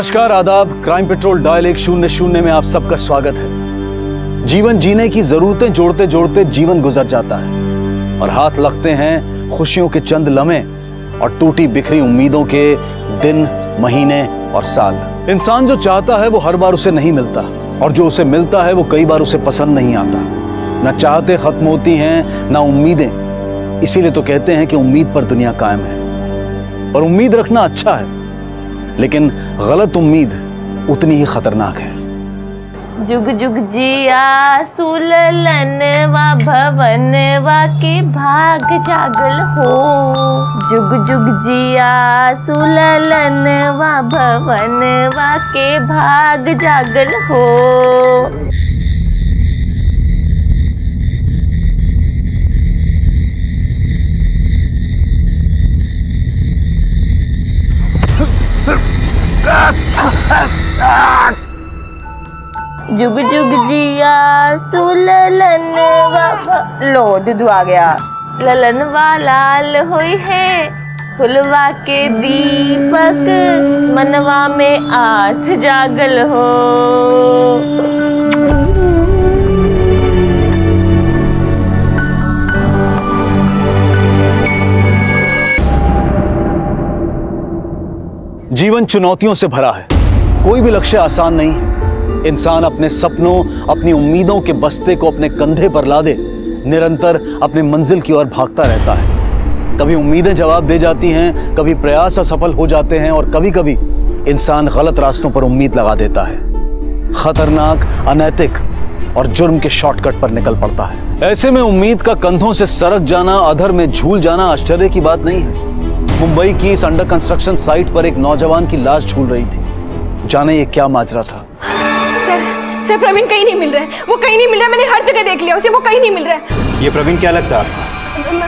नमस्कार, आदाब। Crime petrol dial 100 में आप सबका स्वागत है। जीवन जीने की जरूरतें जोड़ते जोड़ते जीवन गुजर जाता है और हाथ लगते हैं खुशियों के चंद लम्हे और टूटी बिखरी उम्मीदों के दिन, महीने और साल। इंसान जो चाहता है वो हर बार उसे नहीं मिलता और जो उसे मिलता है वो कई बार उसे पसंद नहीं आता। ना चाहते खत्म होती हैं ना उम्मीदें। इसीलिए तो कहते हैं कि उम्मीद पर दुनिया कायम है। पर उम्मीद रखना अच्छा है, लेकिन गलत उम्मीद उतनी ही खतरनाक है। जुग जुग जिया सुललनवा भवनवा के भाग जागल हो। जुग जुग जिया सुललनवा भवनवा के भाग जागल हो। जुग जुग जिया सुललनवा लो दुदू आ गया। ललनवा लाल होई है फुलवा के दीपक, मनवा में आस जागल हो। जीवन चुनौतियों से भरा है। कोई भी लक्ष्य आसान नहीं है। इंसान अपने सपनों, अपनी उम्मीदों के बस्ते को अपने कंधे पर लादे निरंतर अपनी मंजिल की ओर भागता रहता है। कभी उम्मीदें जवाब दे जाती हैं, कभी प्रयास असफल हो जाते हैं और कभी कभी इंसान गलत रास्तों पर उम्मीद लगा देता है। खतरनाक, अनैतिक और जुर्म के शॉर्टकट पर निकल पड़ता है। ऐसे में उम्मीद का कंधों से सरक जाना, अधर में झूल जाना आश्चर्य की बात नहीं है। मुंबई की इस अंडर कंस्ट्रक्शन साइट पर एक नौजवान की लाश झूल रही थी। जाने ये क्या माजरा था। सर प्रवीण कहीं नहीं मिल रहा है। वो कहीं नहीं मिल रहा है। मैंने हर जगह देख लिया उसे, वो कहीं नहीं मिल रहा है। ये प्रवीण क्या लगता है?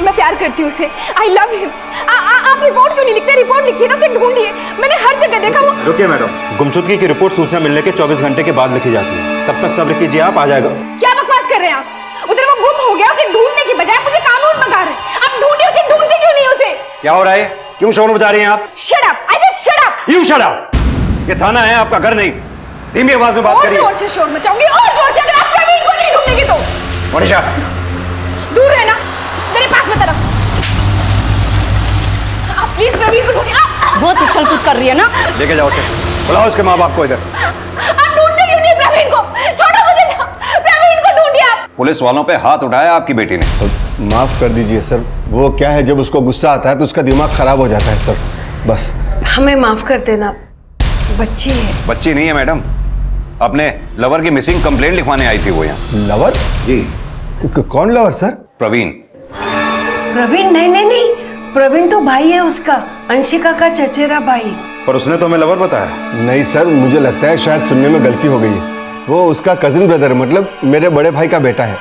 मैं प्यार करती हूँ उसे। I love him. आप रिपोर्ट क्यों नहीं लिखते? रिपोर्ट लिखिए ना, उसे ढूंढिए। मैंने हर जगह देखा। वो रुकिए मैडम, गुमशुदगी की रिपोर्ट सूचना मिलने के 24 घंटे के बाद लिखी जाती है। तब तक सब्र कीजिए, आप आ जाएगा। क्या बकवास कर रहे हैं आप? उधर वो गुम हो गया, उसे ढूंढने की बजाय मुझे कानून बता रहे हैं। आप ढूंढिए उसे, ढूंढते क्यों नहीं उसे? क्या हो रहा है? क्यों शोर मचा रही हैं आप? Shut up! I said shut up! You shut up! ये थाना है, आपका घर नहीं। धीमी आवाज में बात करिए। और जोर से शोर मचाऊंगी, और जोर से, अगर आप प्रवीण को नहीं ढूंढेंगे तो। मनीषा, दूर रहना, मेरे पास मत आना। आप प्लीज प्रवीण को ढूंढिए। बहुत उछल-कूद कर रही है ना। लेके जाओ उसे, बुलाओ उसके माँ बाप को इधर। आप ढूंढते क्यों नहीं प्रवीण को? छोड़ो मुझे, प्रवीण को ढूंढिए आप। पुलिस वालों पे हाथ उठाया आपकी बेटी ने। माफ कर दीजिए सर, वो क्या है, जब उसको गुस्सा आता है तो उसका दिमाग खराब हो जाता है सर, बस। हमें माफ कर देना, बच्ची है। बच्ची नहीं है मैडम, अपने लवर की मिसिंग कंप्लेंट लिखवाने आई थी वो यहाँ। लवर? जी। कौन लवर सर? प्रवीण। प्रवीण? नहीं, प्रवीण तो भाई है उसका, अंशिका का चचेरा भाई। पर उसने तो हमें लवर बताया। नहीं सर, मुझे लगता है शायद सुनने में गलती हो गई है। वो उसका कजिन ब्रदर, मतलब मेरे बड़े भाई का बेटा है।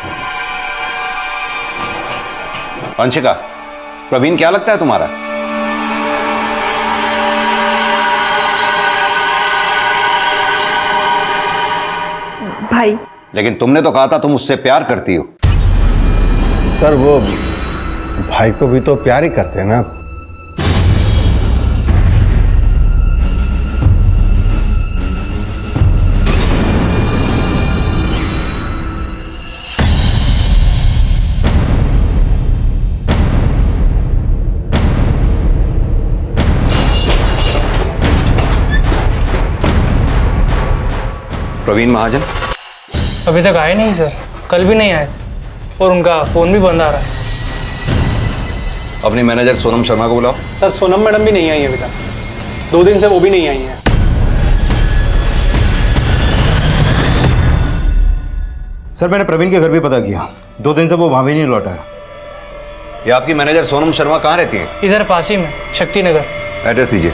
अंशिका, प्रवीण क्या लगता है तुम्हारा? भाई। लेकिन तुमने तो कहा था तुम उससे प्यार करती हो। सर वो भाई को भी तो प्यार ही करते हैं ना। प्रवीण महाजन अभी तक आए नहीं सर, कल भी नहीं आए थे और उनका फ़ोन भी बंद आ रहा है। अपनी मैनेजर सोनम शर्मा को बुलाओ। सर सोनम मैडम भी नहीं आई अभी तक, 2 दिन से वो भी नहीं आई हैं। सर मैंने प्रवीण के घर भी पता किया, 2 दिन से वो वहां भी नहीं लौटा है। ये आपकी मैनेजर सोनम शर्मा कहाँ रहती है? इधर पास ही में, शक्ति नगर। एड्रेस दीजिए।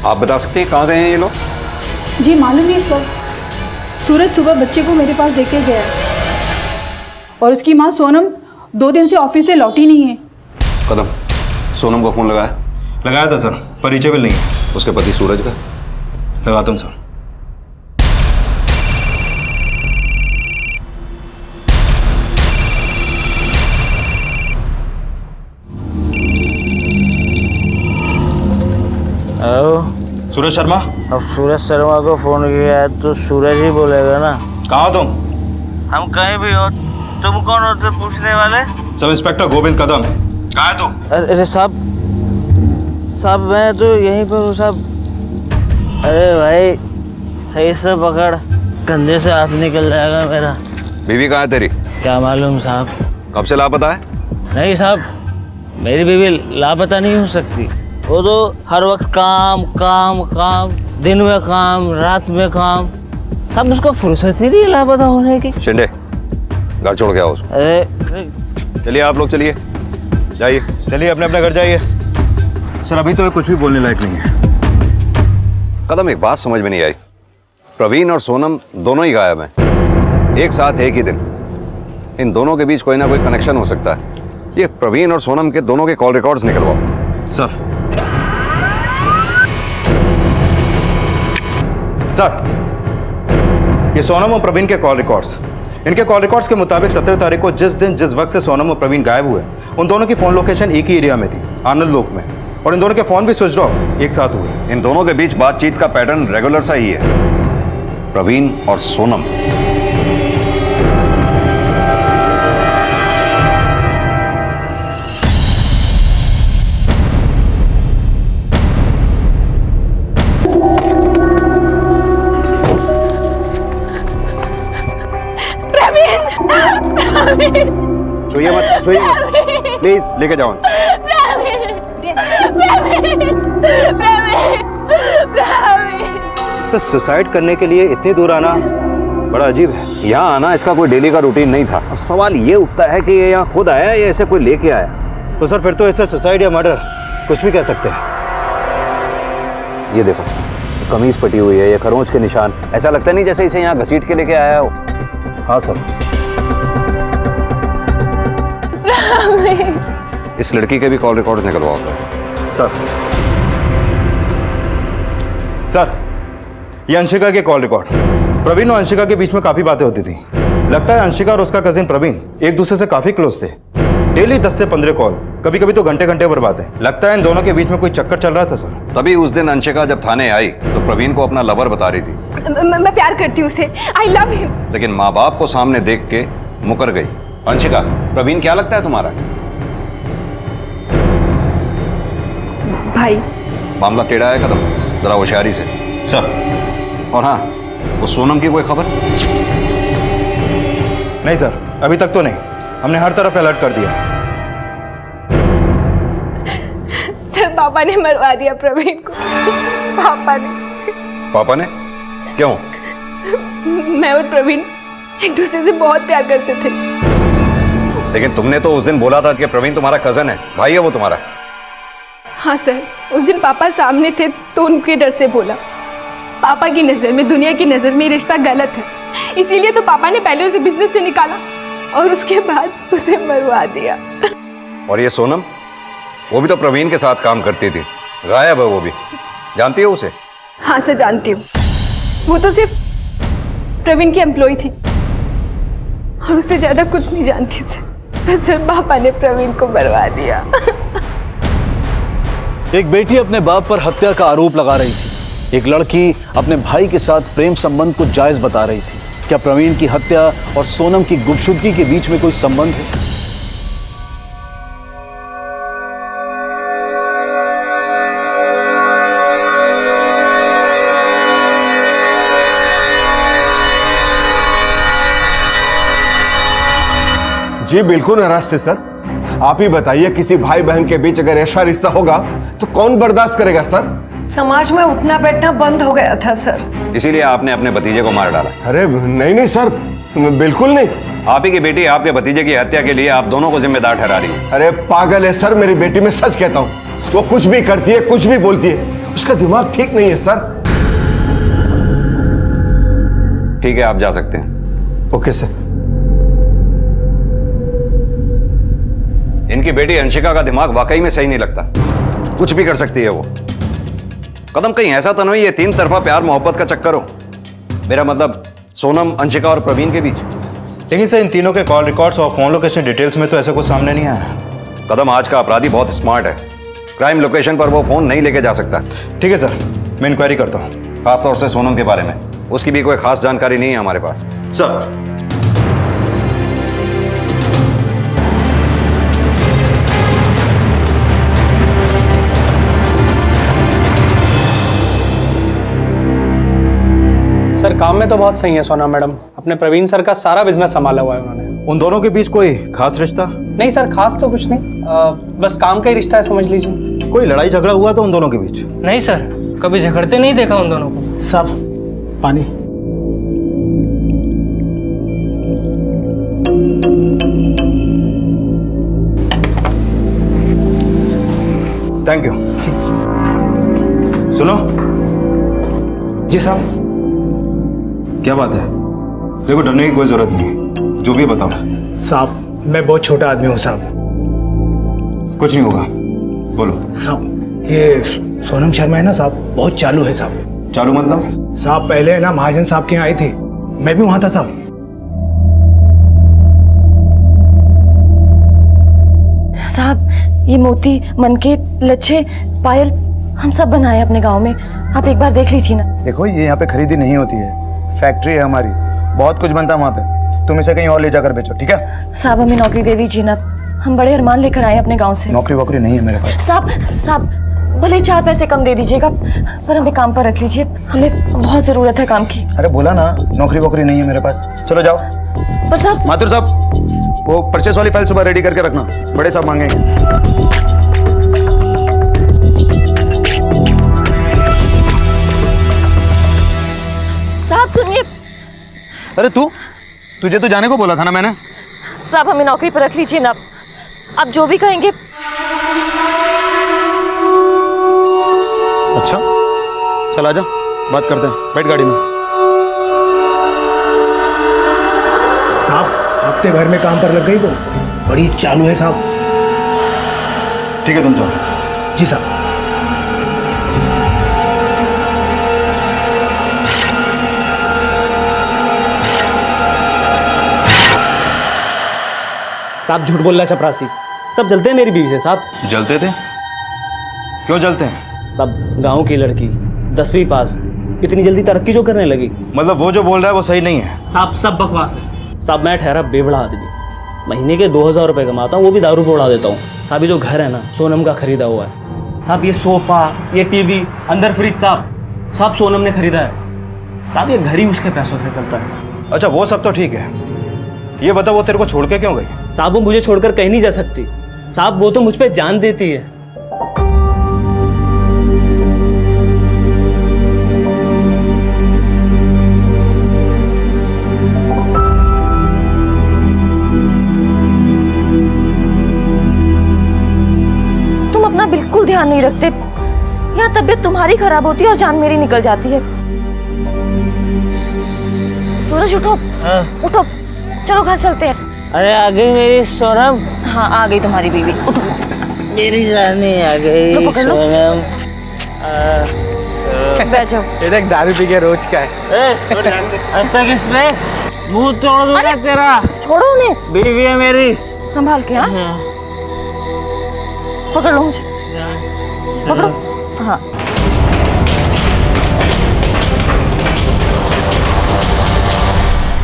आप बता सकते हैं कहाँ गए हैं ये लोग? जी मालूम नहीं सर, सूरज सुबह बच्चे को मेरे पास देके गया है और उसकी माँ सोनम 2 दिन से ऑफिस से लौटी नहीं है। कदम, सोनम को फोन लगाया था सर, पर रीचेबल नहीं है। उसके पति सूरज का? लगाता हूँ सर। सूरज शर्मा। अब सूरज शर्मा को फोन किया है तो सूरज ही बोलेगा ना। कहाँ हो तुम? हम कहीं भी हो, तुम कौन होते पूछने वाले? सब इंस्पेक्टर गोविंद कदम। कहाँ है तू? अरे साहब मैं तो यहीं पर हूँ साहब। अरे भाई सही से पकड़, कंधे से हाथ निकल जाएगा मेरा। बीवी कहाँ है तेरी? क्या मालूम साहब। कब से लापता है? नहीं साहब, मेरी बीवी लापता नहीं हो सकती। वो तो हर वक्त काम काम काम, दिन में काम, रात में काम। साहब उसको फुर्सत ही नहीं लापता होने की। शिंदे, घर छोड़ के आओ उसको। अरे चलिए आप लोग, चलिए जाइए। चलिए अपने अपने घर जाइए। सर अभी तो ये कुछ भी बोलने लायक नहीं है। कदम, एक बात समझ में नहीं आई। प्रवीण और सोनम दोनों ही गायब हैं, एक साथ एक ही दिन। इन दोनों के बीच कोई ना कोई कनेक्शन हो सकता है। ये प्रवीण और सोनम के दोनों के कॉल रिकॉर्ड्स निकलवाओ। सर ये सोनम और प्रवीण के कॉल रिकॉर्ड्स। इनके कॉल रिकॉर्ड्स के मुताबिक 17 तारीख को जिस दिन जिस वक्त से सोनम और प्रवीण गायब हुए, उन दोनों की फोन लोकेशन एक ही एरिया में थी, आनंद लोक में। और इन दोनों के फोन भी स्विच ऑफ एक साथ हुए। इन दोनों के बीच बातचीत का पैटर्न रेगुलर सा ही है, प्रवीण और सोनम। छुइए मत, छुइए मत, प्लीज लेके जाओ। सर सुसाइड करने के लिए इतनी दूर आना बड़ा अजीब है। यहाँ आना इसका कोई डेली का रूटीन नहीं था। अब सवाल ये उठता है कि ये यहाँ खुद आया या इसे कोई लेके आया। तो सर फिर तो ऐसे सुसाइड या मर्डर कुछ भी कह सकते हैं। ये देखो, कमीज फटी हुई है, ये खरोंच के निशान। ऐसा लगता नहीं जैसे इसे यहाँ घसीट के लेके आया हो। हाँ सर। इस लड़की के भी कॉल रिकॉर्ड्स निकलवाओ। सर ये अंशिका के कॉल रिकॉर्ड। प्रवीण और अंशिका के बीच में काफी बातें होती थी। लगता है अंशिका और उसका कजिन प्रवीण एक दूसरे से काफी क्लोज थे। डेली 10 से 15 कॉल, कभी कभी तो घंटे घंटे पर बातें। लगता है इन दोनों के बीच में कोई चक्कर चल रहा था सर। तभी उस दिन अंशिका जब थाने आई तो प्रवीण को अपना लवर बता रही थी। मैं प्यार करती हूँ उसे, आई लव हिम। लेकिन माँ बाप को सामने देख के मुकर गई। अंशिका, प्रवीण क्या लगता है तुम्हारा? भाई मामला टेढ़ा है कदम, जरा होशियारी से। सर और हाँ, वो सोनम की कोई खबर? नहीं सर, अभी तक तो नहीं। हमने हर तरफ अलर्ट कर दिया। सर पापा ने मरवा दिया प्रवीण को। पापा ने? क्यों? मैं और प्रवीण एक दूसरे से बहुत प्यार करते थे। लेकिन तुमने तो उस दिन बोला था कि प्रवीण तुम्हारा कजन है, भाई है वो तुम्हारा। हाँ सर, उस दिन पापा सामने थे तो उनके डर से बोला। पापा की नज़र में, दुनिया की नज़र में रिश्ता गलत है, इसीलिए तो पापा ने पहले उसे बिजनेस से निकाला और उसके बाद उसे मरवा दिया। और ये सोनम, वो भी तो प्रवीण के साथ काम करती थी, गायब है वो भी। जानती हो उसे? हाँ सर जानती हूँ। वो तो सिर्फ प्रवीण की एम्प्लॉय थी और उससे ज्यादा कुछ नहीं जानती सर। तो सर पापा ने प्रवीण को मरवा दिया। एक बेटी अपने बाप पर हत्या का आरोप लगा रही थी। एक लड़की अपने भाई के साथ प्रेम संबंध को जायज बता रही थी। क्या प्रवीण की हत्या और सोनम की गुमशुदगी के बीच में कोई संबंध है? जी बिल्कुल नाराज थे सर। आप ही बताइए, किसी भाई बहन के बीच अगर ऐसा रिश्ता होगा तो कौन बर्दाश्त करेगा सर? समाज में उठना बैठना बंद हो गया था सर। इसीलिए आपने अपने भतीजे को मार डाला। अरे नहीं नहीं सर, बिल्कुल नहीं। आप ही की बेटी आपके भतीजे की हत्या के लिए आप दोनों को जिम्मेदार ठहरा रही है। अरे पागल है सर मेरी बेटी, मैं सच कहता हूँ। वो कुछ भी करती है, कुछ भी बोलती है, उसका दिमाग ठीक नहीं है सर। ठीक है, आप जा सकते हैं। Okay sir. इनकी बेटी अंशिका का दिमाग वाकई में सही नहीं लगता, कुछ भी कर सकती है वो। कदम, कहीं ऐसा तो नहीं ये तीन तरफा प्यार मोहब्बत का चक्कर हो? मेरा मतलब सोनम, अंशिका और प्रवीण के बीच। लेकिन सर इन तीनों के कॉल रिकॉर्ड्स और फोन लोकेशन डिटेल्स में तो ऐसा कुछ सामने नहीं आया। कदम, आज का अपराधी बहुत स्मार्ट है। क्राइम लोकेशन पर वो फोन नहीं लेके जा सकता। ठीक है सर, मैं इंक्वायरी करता हूँ। खासतौर से सोनम के बारे में उसकी भी कोई खास जानकारी नहीं है हमारे पास। सर सर काम में तो बहुत सही है सोनम मैडम, अपने प्रवीण सर का सारा बिजनेस संभाला हुआ है उन्होंने। उन दोनों के बीच कोई खास रिश्ता? नहीं सर, खास तो कुछ नहीं, बस काम का ही रिश्ता है समझ लीजिए। कोई लड़ाई झगड़ा हुआ तो उन दोनों के बीच? नहीं सर, कभी झगड़ते नहीं देखा उन दोनों को। साहब पानी। Thank you. सुनो। जी साहब। क्या बात है? देखो डरने की कोई जरूरत नहीं, जो भी बताओ। साहब मैं बहुत छोटा आदमी हूँ साहब। कुछ नहीं होगा, बोलो। साहब ये सोनम शर्मा है ना साहब, बहुत चालू है साहब। चालू मतलब? साहब पहले है ना महाजन साहब के यहाँ आई थी, मैं भी वहां था साहब। साहब ये मोती, मनके, लच्छे, पायल हम सब बनाए अपने गांव में, आप एक बार देख लीजिए ना। देखो ये यहाँ पे खरीदी नहीं होती है, फैक्ट्री है हमारी, बहुत कुछ बनता है वहाँ पे। तुम इसे कहीं और ले जाकर बेचो, ठीक है? साहब हमें नौकरी दे दीजिए ना, हम बड़े अरमान लेकर आए अपने गांव से। नौकरी वोकरी नहीं है मेरे पास। साहब भले 4 पैसे कम दे दीजिएगा, पर हमें काम पर रख लीजिए, हमें बहुत जरूरत है काम की। अरे बोला ना नौकरी वोकरी नहीं है मेरे पास, चलो जाओ। पर साहब। माथुर साहब वो परचेस वाली फाइल सुबह रेडी करके रखना, बड़े साहब मांगेंगे। साहब सुनिए। अरे तुझे तो जाने को बोला था ना मैंने। साहब हमें नौकरी पर रख लीजिए ना, आप जो भी कहेंगे। अच्छा चल आजा, बात करते हैं, बैठ गाड़ी में। साहब आपके घर में काम पर लग गई, वो बड़ी चालू है साहब। ठीक है तुम जाओ। जी साहब। साहब झूठ बोल रहा है चपरासी, सब जलते हैं मेरी बीवी से साहब। जलते थे? क्यों जलते हैं? सब गांव की लड़की 10वीं पास, इतनी जल्दी तरक्की जो करने लगी। मतलब वो जो बोल रहा है वो सही नहीं है? साहब सब बकवास है साहब, मैं ठहरा बेवड़ा आदमी, महीने के 2000 रुपये कमाता हूँ, वो भी दारू पे उड़ा देता हूँ साहब। ये जो घर है ना सोनम का खरीदा हुआ है साहब, ये सोफा, ये टीवी, अंदर फ्रिज साहब सोनम ने खरीदा है साहब, ये घर ही उसके पैसों से चलता है। अच्छा वो सब तो ठीक है, ये बता वो तेरे को छोड़ के क्यों गई? साहब वो मुझे छोड़कर कहीं नहीं जा सकती साहब, वो तो मुझ पे जान देती है। तुम अपना बिल्कुल ध्यान नहीं रखते, यहाँ तबीयत तुम्हारी खराब होती है और जान मेरी निकल जाती है। सूरज उठो। उठो चलो घर चलते हैं। अरे आ गई मेरी सोनम। हाँ आ गई तुम्हारी बीवी, उठो। मेरी जानी आ गई सोनम। बैठ जाओ। ये देख दारू पी के रोज का है। आज तक इसमें मुंह तोड़ दूंगा तेरा। छोड़ो उन्हें, बीवी है मेरी, संभाल के। हाँ पकड़ लो मुझे, पकड़ो। हाँ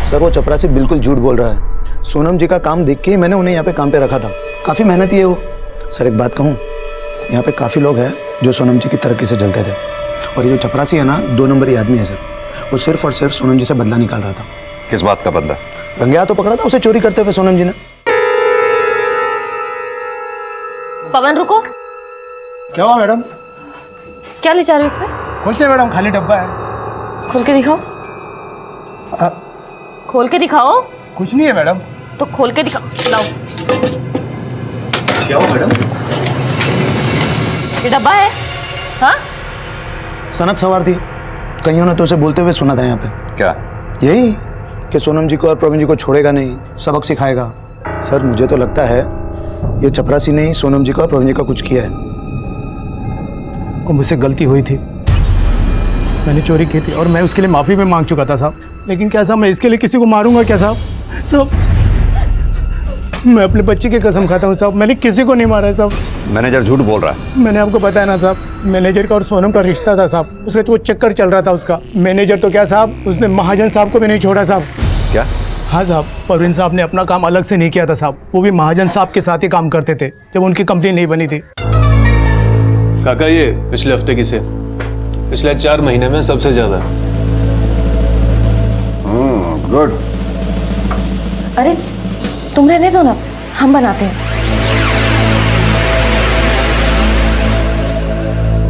सर वो चपरासी बिल्कुल झूठ बोल रहा है, सोनम जी का काम देख के ही मैंने उन्हें यहाँ पे काम पे रखा था, काफ़ी मेहनती है वो। सर एक बात कहूँ, यहाँ पे काफ़ी लोग हैं जो सोनम जी की तरक्की से जलते थे, और ये जो चपरासी है ना 2 नंबरी आदमी है सर, वो सिर्फ और सिर्फ सोनम जी से बदला निकाल रहा था। किस बात का बदला? रंगे तो पकड़ा था उसे चोरी करते हुए सोनम जी ने। पवन रुको। क्या हुआ मैडम? क्या ले जा रहे हो इसमें? खोलते मैडम, खाली डब्बा है। खोल के दिखाओ। खोल के दिखाओ। कुछ नहीं है मैडम। तो खोल के दिखाओ, लाओ। क्या हुआ मैडम? ये डब्बा है। हाँ सनक सवार थी, कईयों ने तो उसे बोलते हुए सुना था यहाँ पे। क्या? यही कि सोनम जी को और प्रवीण जी को छोड़ेगा नहीं, सबक सिखाएगा। सर मुझे तो लगता है ये चपरासी ने ही सोनम जी का और प्रवीण जी का कुछ किया है। को मुझसे गलती हुई थी, मैंने चोरी की थी और मैं उसके लिए माफ़ी भी मांग चुका था साहब, लेकिन क्या साहब मैं इसके लिए किसी को मारूंगा क्या साहब? मैं अपने बच्चे की कसम खाता हूँ साहब, मैंने किसी को नहीं मारा है साहब। मैनेजर झूठ बोल रहा है। मैंने आपको बताया ना साहब, मैनेजर का और सोनम का रिश्ता था साहब, उसका वो चक्कर चल रहा था उसका। मैनेजर तो क्या साहब, उसने महाजन साहब को भी नहीं छोड़ा साहब। क्या? हाँ साहब, परवीन साहब ने अपना काम अलग से नहीं किया था साहब, वो भी महाजन साहब के साथ ही काम करते थे जब उनकी कंपनी नहीं बनी थी। काका ये पिछले हफ्ते की सेल पिछले 4 महीने में सबसे ज्यादा। गुड। अरे तुम रहने दो ना, हम बनाते हैं।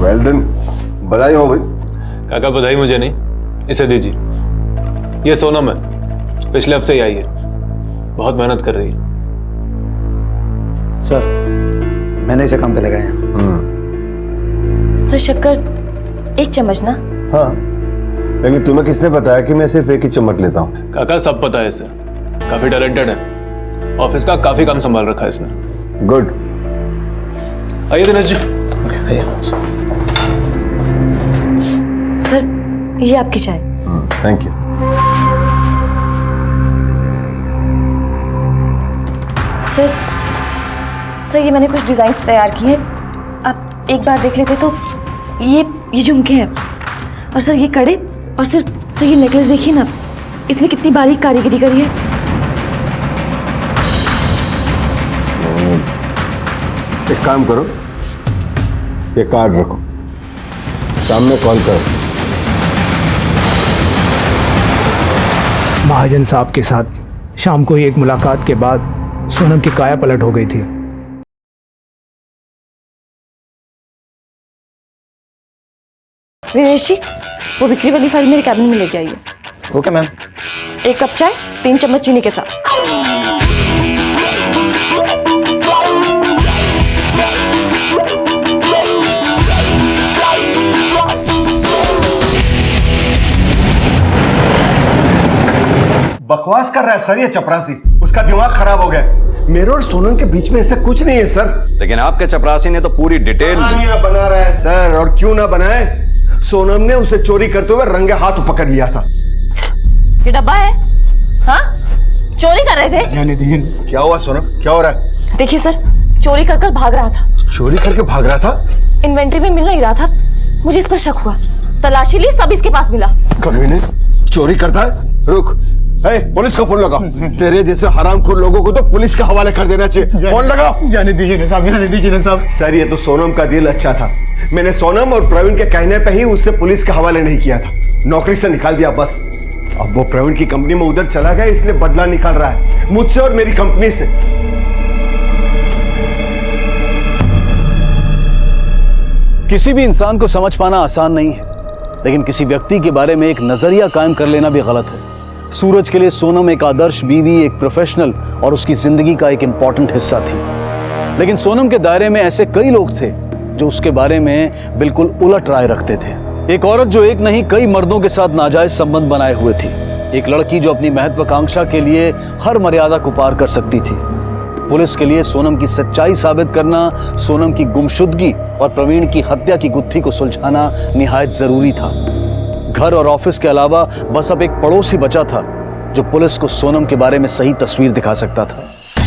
वेल डन, बधाई हो भाई। काका बधाई मुझे नहीं, इसे दीजिए। ये सोनम है, पिछले हफ्ते ही आई है, बहुत मेहनत कर रही है। सर मैंने इसे काम पे लगाया है। सर शक्कर 1 चम्मच ना। हाँ, लेकिन तुम्हें किसने बताया कि मैं सिर्फ 1 ही चम्मच लेता हूँ? काका सब पता है इसे, काफी टैलेंटेड है, ऑफिस का काफी काम संभाल रखा है इसने। गुड। आइए दिनेश जी। सर ये आपकी चाय। Thank you. सर ये मैंने कुछ डिजाइन तैयार किए हैं, आप एक बार देख लेते तो। ये झुमके हैं, और सर ये कड़े, और सर ये नेकलेस देखिए ना, इसमें कितनी बारीक कारीगरी करी है। एक काम करो, ये कार्ड रखो, सामने कॉल करो। महाजन साहब के साथ शाम को ही एक मुलाकात के बाद सोनम की काया पलट हो गई थी। दिनेश जी, वो बिक्री वाली फाइल मेरे कैबिन में लेके आइए। Okay ma'am. 1 कप चाय 3 चम्मच चीनी के साथ। बकवास कर रहा है सर ये चपरासी, उसका दिमाग खराब हो गया। मेरे और सोनम के बीच में ऐसा कुछ नहीं है सर। लेकिन आपके चपरासी ने तो पूरी डिटेल कहानियां बना रहा है सर, और क्यों ना बनाए। सोनम ने उसे चोरी करते हुए रंगे हाथ पकड़ लिया था। ये डब्बा है? हाँ, चोरी कर रहे थे। क्या हुआ सोनम, क्या हो रहा है? देखिए सर, चोरी कर भाग रहा था। चोरी करके भाग रहा था? इन्वेंट्री में मिल नहीं रहा था, मुझे इस पर शक हुआ, तलाशी ली, सब इसके पास मिला। कभी नहीं चोरी करता है। रुक, पुलिस को फोन लगाओ। तेरे जैसे हरामखोर लोगों को तो पुलिस के हवाले कर देना चाहिए। फोन लगाओ। जाने दीजिए ना साहब, जाने दीजिए ना साहब। सर ये तो सोनम का दिल अच्छा था, मैंने सोनम और प्रवीण के कहने पे ही उससे पुलिस के हवाले नहीं किया था, नौकरी से निकाल दिया बस। अब वो प्रवीण की कंपनी में उधर चला गया, इसलिए बदला निकाल रहा है मुझसे और मेरी कंपनी से। किसी भी इंसान को समझ पाना आसान नहीं है, लेकिन किसी व्यक्ति के बारे में एक नजरिया कायम कर लेना भी गलत है। सूरज के लिए सोनम एक आदर्श बीवी, एक प्रोफेशनल और उसकी जिंदगी का एक इंपॉर्टेंट हिस्सा थी। लेकिन सोनम के दायरे में ऐसे कई लोग थे जो उसके बारे में बिल्कुल उलट राय रखते थे। एक औरत जो एक नहीं कई मर्दों के साथ नाजायज संबंध बनाए हुए थी। एक लड़की जो अपनी महत्वाकांक्षा के लिए हर मर्यादा को पार कर सकती थी। पुलिस के लिए सोनम की सच्चाई साबित करना, सोनम की गुमशुदगी और प्रवीण की हत्या की गुत्थी को सुलझाना निहायत जरूरी था। घर और ऑफिस के अलावा बस अब एक पड़ोसी बचा था जो पुलिस को सोनम के बारे में सही तस्वीर दिखा सकता था।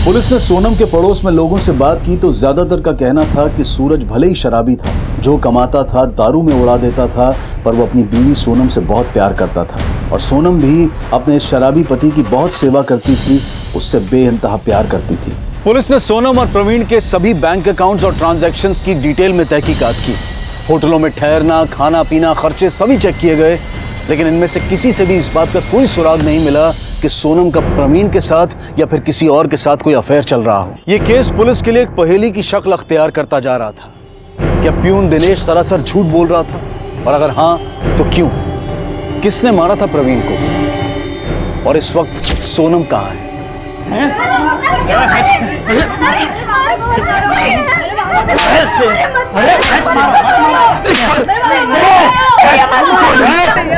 पुलिस ने सोनम के पड़ोस में लोगों से बात की तो ज्यादातर का कहना था कि सूरज भले ही शराबी था, जो कमाता था दारू में उड़ा देता था, पर वो अपनी बीवी सोनम से बहुत प्यार करता था और सोनम भी अपने शराबी पति की बहुत सेवा करती थी, उससे बेइंतहा प्यार करती थी। पुलिस ने सोनम और प्रवीण के सभी बैंक अकाउंट्स और ट्रांजैक्शंस की डिटेल में तहकीकात की। होटलों में ठहरना, खाना पीना, खर्चे सभी चेक किए गए, लेकिन इनमें से किसी से भी इस बात का कोई सुराग नहीं मिला कि सोनम का प्रवीण के साथ या फिर किसी और के साथ कोई अफेयर चल रहा हो। यह केस पुलिस के लिए एक पहेली की शक्ल अख्तियार करता जा रहा था। क्या प्यून दिनेश सरासर झूठ बोल रहा था, और अगर हाँ तो क्यों? किसने मारा था प्रवीण को, और इस वक्त सोनम कहाँ है?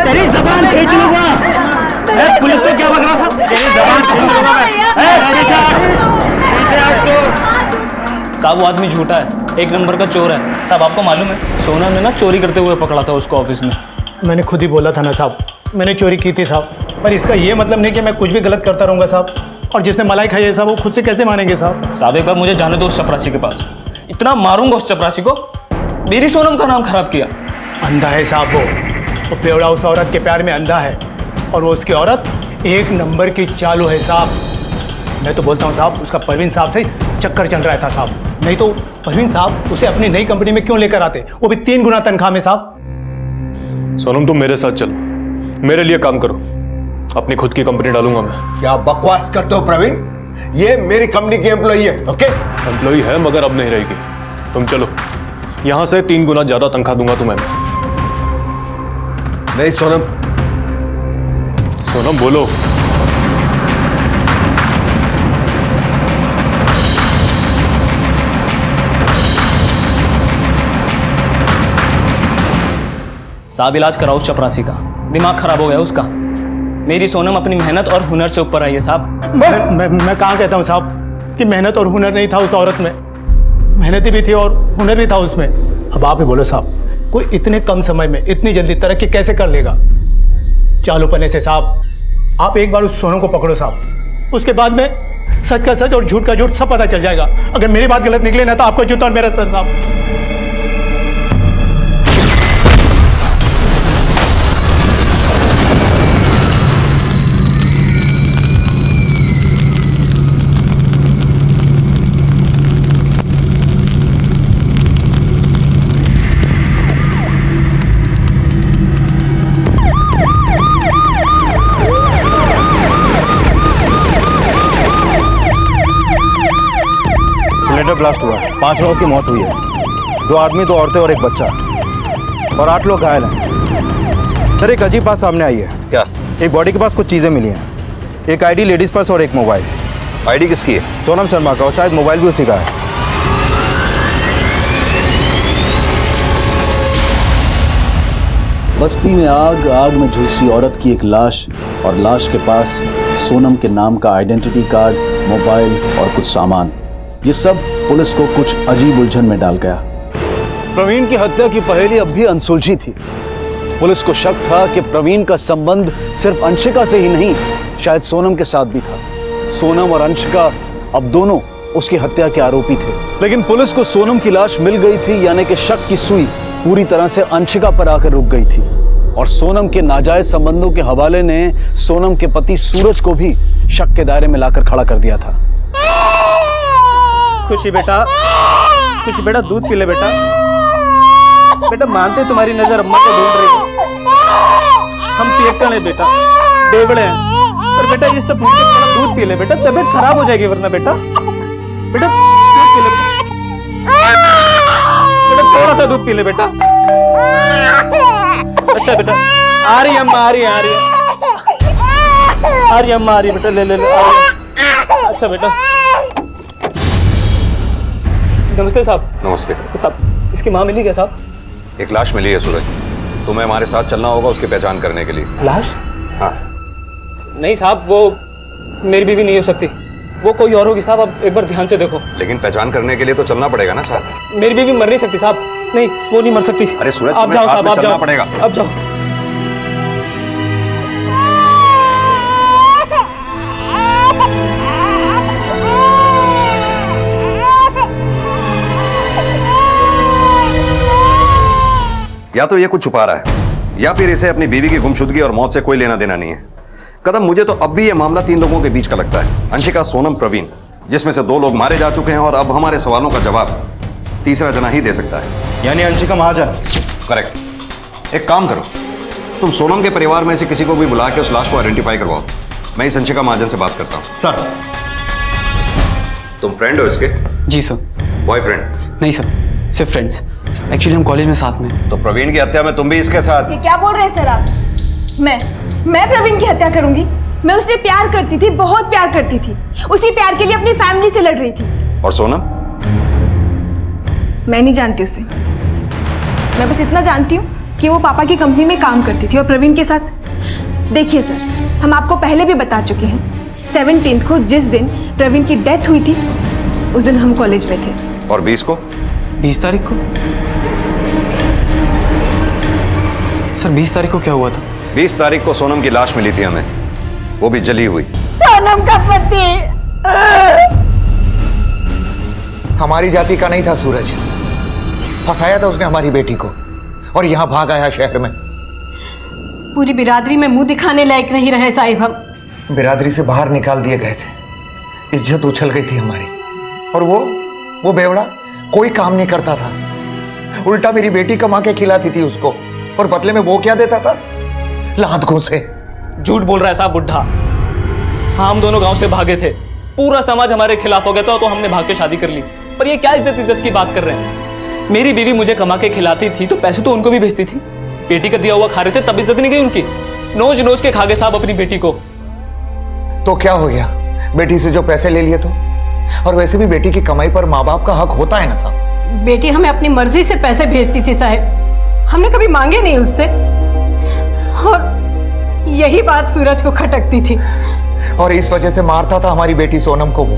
तेरी जबान खींच लूंगा। पुलिस को क्या बक रहा था? तेरी जबान खींच लूंगा मैं। साहब वो आदमी झूठा है, 1 नंबर का चोर है। तब आपको मालूम है सोनम ने ना चोरी करते हुए पकड़ा था उसको ऑफिस में। मैंने खुद ही बोला था ना साहब, मैंने चोरी की थी साहब, पर इसका ये मतलब नहीं कि मैं कुछ भी गलत करता रहूंगा साहब। और जिसने मलाई खाई है साहब वो खुद से कैसे मानेंगे साहब? साहब एक बार मुझे जाने दो उस चपरासी के पास, इतना मारूंगा उस चपरासी को, मेरी सोनम का नाम खराब किया। अंधा है साहब वो बेवड़ा उस औरत के प्यार में अंधा है, और वो उसकी औरत एक नंबर की चालू है साहब। मैं तो बोलता हूँ साहब उसका परवीन साहब से चक्कर चल रहा था साहब, नहीं तो परवीन साहब उसे अपनी नई कंपनी में क्यों लेकर आते, वो भी 3 गुना तनख्वाह में साहब। सोनम तुम मेरे साथ चलो, मेरे लिए काम करो, अपनी खुद की कंपनी डालूंगा मैं। क्या बकवास करते हो प्रवीण? ये मेरी कंपनी की एम्प्लॉई है। ओके एम्प्लॉई है मगर अब नहीं रहेगी। तुम चलो, यहां से 3 गुना ज्यादा तनख्वाह दूंगा तुम्हें। नहीं सोनम। सोनम बोलो। साहब इलाज कराओ उस चपरासी का, दिमाग खराब हो गया उसका। मेरी सोनम अपनी मेहनत और हुनर से ऊपर आई है साहब। मैं कहाँ कहता हूँ साहब कि मेहनत और हुनर नहीं था उस औरत में, मेहनती भी थी और हुनर भी था उसमें। अब आप ही बोलो साहब, कोई इतने कम समय में इतनी जल्दी तरक्की कैसे कर लेगा? चालू पन्ने से साहब आप एक बार उस सोनम को पकड़ो साहब, उसके बाद में सच का सच और झूठ का झूठ सब पता चल जाएगा। अगर मेरी बात गलत निकले ना तो आपको जूता और मेरा सर साहब। सिलेंडर ब्लास्ट हुआ है, 5 लोगों की मौत हुई है, 2 आदमी 2 औरतें और एक बच्चा, और 8 लोग घायल हैं। सर एक अजीब बात सामने आई है। क्या? एक बॉडी के पास कुछ चीज़ें मिली हैं, एक आईडी लेडीज पर्स और एक मोबाइल। आईडी किसकी है? सोनम शर्मा का, और शायद मोबाइल भी उसी का है। बस्ती में आग, आग में झुलसी औरत की एक लाश, और लाश के पास सोनम के नाम का आइडेंटिटी कार्ड, मोबाइल और कुछ सामान। ये सब पुलिस को कुछ अजीब उलझन में डाल गया। प्रवीण की हत्या की पहेली अब भी अनसुलझी थी। पुलिस को शक था कि प्रवीण का संबंध सिर्फ अंशिका से ही नहीं, शायद सोनम के साथ भी था। सोनम और अंशिका अब दोनों उसकी हत्या के आरोपी थे। लेकिन पुलिस को सोनम की लाश मिल गई थी, यानी कि शक की सुई पूरी तरह से अंशिका पर आकर रुक गई थी, और सोनम के नाजायज संबंधों के हवाले ने सोनम के पति सूरज को भी शक के दायरे में लाकर खड़ा कर दिया था। खुशी बेटा, खुशी बेटा दूध पी ले बेटा। बेटा मानते तुम्हारी नजर अम्मा को ढूंढ रही है, हम पियक्कड़ हैं बेटा, बेवड़े हैं, पर बेटा ये सब दूध पी ले बेटा, तबीयत खराब हो जाएगी वरना बेटा। बेटा दूध पी ले बेटा, थोड़ा सा दूध पी ले बेटा। अच्छा बेटा, आ रही अम्मा, आ रही है, आ रही है, आ रही अम्मा, आ रही बेटा, ले ले ले। अच्छा बेटा। नमस्ते साहब। नमस्ते साहब, इसकी माँ मिली क्या साहब? एक लाश मिली है सूरज, तुम्हें हमारे साथ चलना होगा उसकी पहचान करने के लिए। लाश? हाँ। नहीं साहब, वो मेरी बीवी नहीं हो सकती, वो कोई और होगी साहब। अब एक बार ध्यान से देखो। लेकिन पहचान करने के लिए तो चलना पड़ेगा ना साहब। मेरी बीवी मर नहीं सकती साहब, नहीं वो नहीं मर सकती। अरे सूरज, आप जाओ साहब, आप जाओ, पड़ेगा। अब जाओ। या तो ये कुछ छुपा रहा है, या फिर इसे अपनी बीवी की गुमशुदगी और मौत से कोई लेना देना नहीं है। कदम, मुझे तो अब भी ये मामला 3 लोगों के बीच का लगता है, अंशिका, सोनम, प्रवीण, जिसमें से 2 लोग मारे जा चुके हैं, और अब हमारे सवालों का जवाब तीसरा जना ही दे सकता है। यानी अंशिका महाजन? करेक्ट। एक काम करो, तुम सोनम के परिवार में से किसी को भी बुला के उस लाश को आइडेंटिफाई करवाओ। मैं इस अंशिका महाजन से बात करता हूँ। सर। तुम फ्रेंड हो इसके? जी सर। बॉयफ्रेंड? नहीं सर, सिर्फ फ्रेंड्स। एक्चुअली हम कॉलेज में साथ में। तो प्रवीण की हत्या में तुम भी इसके साथ? ये क्या बोल रहे हैं सर आप? मैं प्रवीण की हत्या करूंगी? मैं उससे प्यार करती थी, बहुत प्यार करती थी, उसी प्यार के लिए अपनी फैमिली से लड़ रही थी। और सोनम? मैं नहीं जानती उसे, मैं बस इतना जानती हूँ कि वो पापा की कंपनी में काम करती थी और प्रवीण के साथ। देखिए सर, हम आपको पहले भी बता चुके हैं, 17 को जिस दिन प्रवीण की डेथ हुई थी उस दिन हम कॉलेज में थे। और 20 को? 20 तारीख को? सर 20 तारीख को क्या हुआ था? 20 तारीख को सोनम की लाश मिली थी हमें, वो भी जली हुई। सर सोनम का पति। हमारी जाति का नहीं था सूरज, फंसाया था उसने हमारी बेटी को और यहाँ भाग आया शहर में। पूरी बिरादरी में मुंह दिखाने लायक नहीं रहे साहिब हम। बिरादरी से बाहर निकाल दिए गए थे, इज्जत उछल गई थी हमारी। और वो बेवड़ा कोई काम नहीं करता था, उल्टा मेरी बेटी कमा के खिलाती थी उसको, और बदले में वो क्या देता था? लात घूंसे। झूठ बोल रहा है साहब बुढ़ा। हाँ, हम दोनों गांव से भागे थे, पूरा समाज हमारे खिलाफ हो गया था, तो हमने भाग के शादी कर ली। पर ये क्या इज्जत की बात कर रहे हैं? मेरी बीवी मुझे कमा के खिलाती थी तो पैसे तो उनको भी भेजती थी। बेटी का दिया हुआ खा रहे थे तब इज्जत नहीं गई उनकी। नोच नोच के खा गए साहब अपनी बेटी को। तो क्या हो गया, बेटी से जो पैसे ले लिए तो? और वैसे भी बेटी की कमाई पर माँ बाप का हक होता है ना साहब। बेटी हमें अपनी मर्जी से पैसे भेजती थी साहब, हमने कभी मांगे नहीं उससे। और यही बात सूरज को खटकती थी, और इस वजह से मारता था हमारी बेटी सोनम को वो।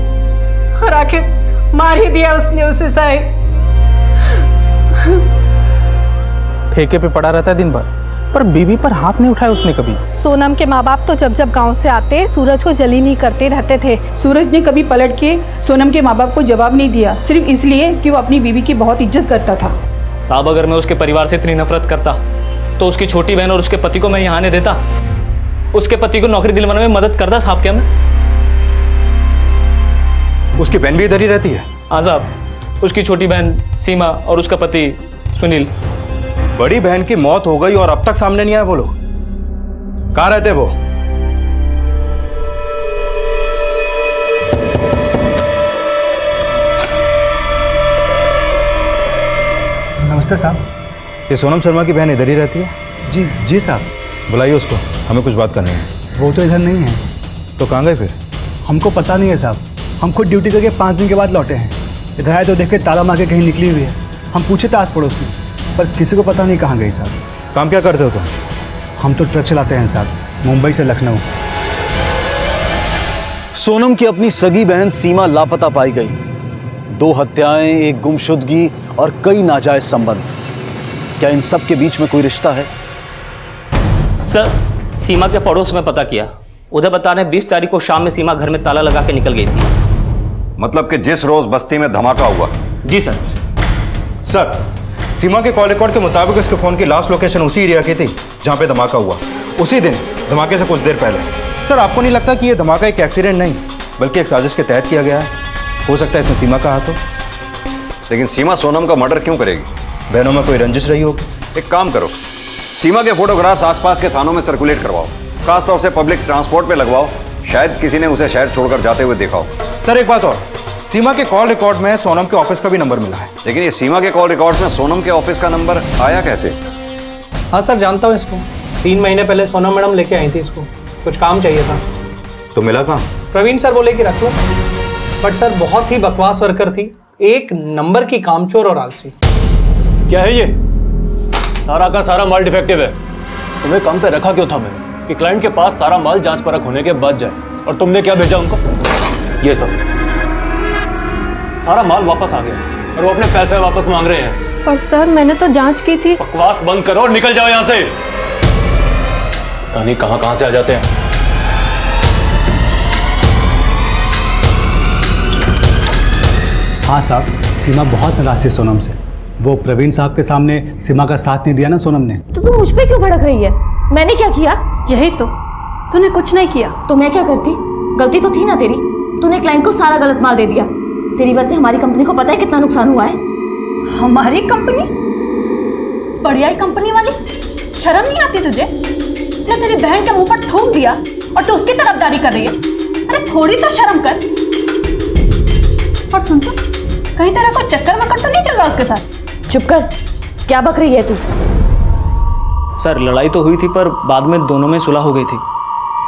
और आखिर मार ही दिया उसने उसे साहब। ठेके पे पड़ा रहता है दिन भर, पर बीवी पर हाथ नहीं उठाया उसने कभी। सोनम के माँ बाप तो जब गांव से आते सूरज को जलील नहीं करते रहते थे। सूरज ने कभी पलट के सोनम के माँ बाप को जवाब नहीं दिया, सिर्फ इसलिए कि वो अपनी बीवी की बहुत इज्जत करता था। साहब अगर मैं उसके परिवार से इतनी नफरत करता तो उसकी छोटी बहन और उसके पति को मैं यहाँ आने देता? उसके पति को नौकरी दिलवाने में मदद करता साहब क्या मैं? उसकी बहन भी इधर ही रहती है? हाँ साहब, उसकी छोटी बहन सीमा और उसका पति सुनील। बड़ी बहन की मौत हो गई और अब तक सामने नहीं आए वो लोग। कहाँ रहते वो? नमस्ते साहब। ये सोनम शर्मा की बहन इधर ही रहती है? जी साहब। बुलाइए उसको, हमें कुछ बात करनी है। वो तो इधर नहीं है। तो कहाँ गए फिर? हमको पता नहीं है साहब, हम खुद ड्यूटी करके 5 दिन के बाद लौटे हैं। इधर आए तो देख के ताला मार के कहीं निकली हुई है। हम पूछे था आस पड़ोस में, पर किसी को पता नहीं कहाँ गई साहब। काम क्या करते हो तुम? हम तो ट्रक चलाते हैं साहब, मुंबई से लखनऊ। सोनम की अपनी सगी बहन सीमा लापता पाई गई। 2 हत्याएं, एक गुमशुदगी और कई नाजायज संबंध। क्या इन सब के बीच में कोई रिश्ता है? सर, सीमा के पड़ोस में पता किया, उधर बता रहे 20 तारीख को शाम में सीमा घर में ताला लगा के निकल गई थी। मतलब कि जिस रोज बस्ती में धमाका हुआ? जी सर। सर, सीमा के कॉल रिकॉर्ड के मुताबिक उसके फोन की लास्ट लोकेशन उसी एरिया की थी जहां पे धमाका हुआ, उसी दिन, धमाके से कुछ देर पहले। सर, आपको नहीं लगता कि यह धमाका एक एक्सीडेंट नहीं बल्कि एक साजिश के तहत किया गया है? हो सकता है इसमें सीमा का हाथ हो। लेकिन सीमा सोनम का मर्डर क्यों करेगी? बहनों में कोई रंजिश रही होगी। एक काम करो, सीमा के फोटोग्राफ्स आसपास के थानों में सर्कुलेट करवाओ, खासतौर से पब्लिक ट्रांसपोर्ट पे लगवाओ। शायद किसी ने उसे शहर छोड़कर जाते हुए देखा हो। सर, एक बात और, सीमा के कॉल रिकॉर्ड में सोनम के ऑफिस का भी नंबर मिला है। लेकिन ये सीमा के कॉल रिकॉर्ड्स में सोनम के ऑफिस का नंबर आया कैसे? हाँ सर, जानता हूँ इसको। 3 महीने पहले सोनम मैडम लेके आई थी इसको, कुछ काम चाहिए था। तो मिला कहाँ? प्रवीण सर बोले कि रख लो, बट सर बहुत ही बकवास वर्कर थी, 1 नंबर की कामचोर और आलसी। क्या है ये? सारा का सारा माल डिफेक्टिव है। तुम्हें काम पे रखा क्यों था मैंने? कि क्लाइंट के पास सारा माल जांच परख होने के बाद जाए, और तुमने क्या भेजा उनको? ये सब सारा माल वापस आ गया और वो अपने पैसे वापस मांग रहे हैं। पर सर मैंने तो जांच की थी। बकवास बंद करो और निकल जाओ यहाँ से। पता नहीं कहां से आ जाते हैं। हाँ साहब, सीमा बहुत नाराज थी सोनम से। वो प्रवीण साहब के सामने सीमा का साथ नहीं दिया ना सोनम ने। तो तू मुझ पे क्यों भड़क रही है? मैंने क्या किया? यही तो, तूने कुछ नहीं किया। तो मैं क्या करती? गलती तो थी ना तेरी। तूने क्लाइंट को सारा गलत माल दे दिया। तेरी वजह से हमारी कंपनी को पता है कितना नुकसान हुआ है। हमारी कंपनी? बढ़िया कंपनी वाली? शर्म नहीं आती तुझे? उसने तेरी बहन के मुंह पर थूक दिया और तू उसकी तरफदारी कर रही है। अरे थोड़ी तो शर्म कर। और सुन तो, कहीं तेरा कोई चक्कर वक्कर तो नहीं चल रहा उसके साथ? चुप कर, क्या बक रही है तू? सर, लड़ाई तो हुई थी पर बाद में दोनों में सुलह हो गई थी।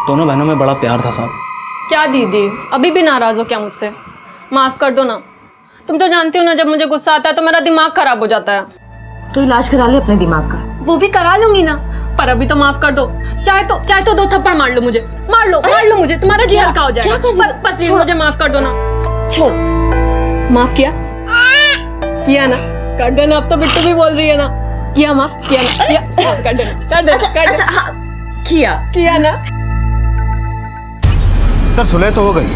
दोनों बहनों में बड़ा प्यार था साहब। क्या दीदी, अभी भी नाराज हो क्या मुझसे? माफ कर दो ना। तुम तो जानती हो ना, जब मुझे गुस्सा आता है तो मेरा दिमाग खराब हो जाता है। तो इलाज करा ले अपने दिमाग का। वो भी करा लूंगी ना, पर अभी तो माफ कर दो। चाहे तो 2 थप्पड़ मार लो मुझे, मार लो मुझे, तुम्हारा जी हल्का हो जाएगा। पर प्लीज मुझे माफ कर दो ना। छोड़। माफ किया ना? कर देना। अब तो बिट्टू भी बोल रही है ना। किया माफ? किया ना? किया? कर देना। किया ना। सर सुलह तो हो गई,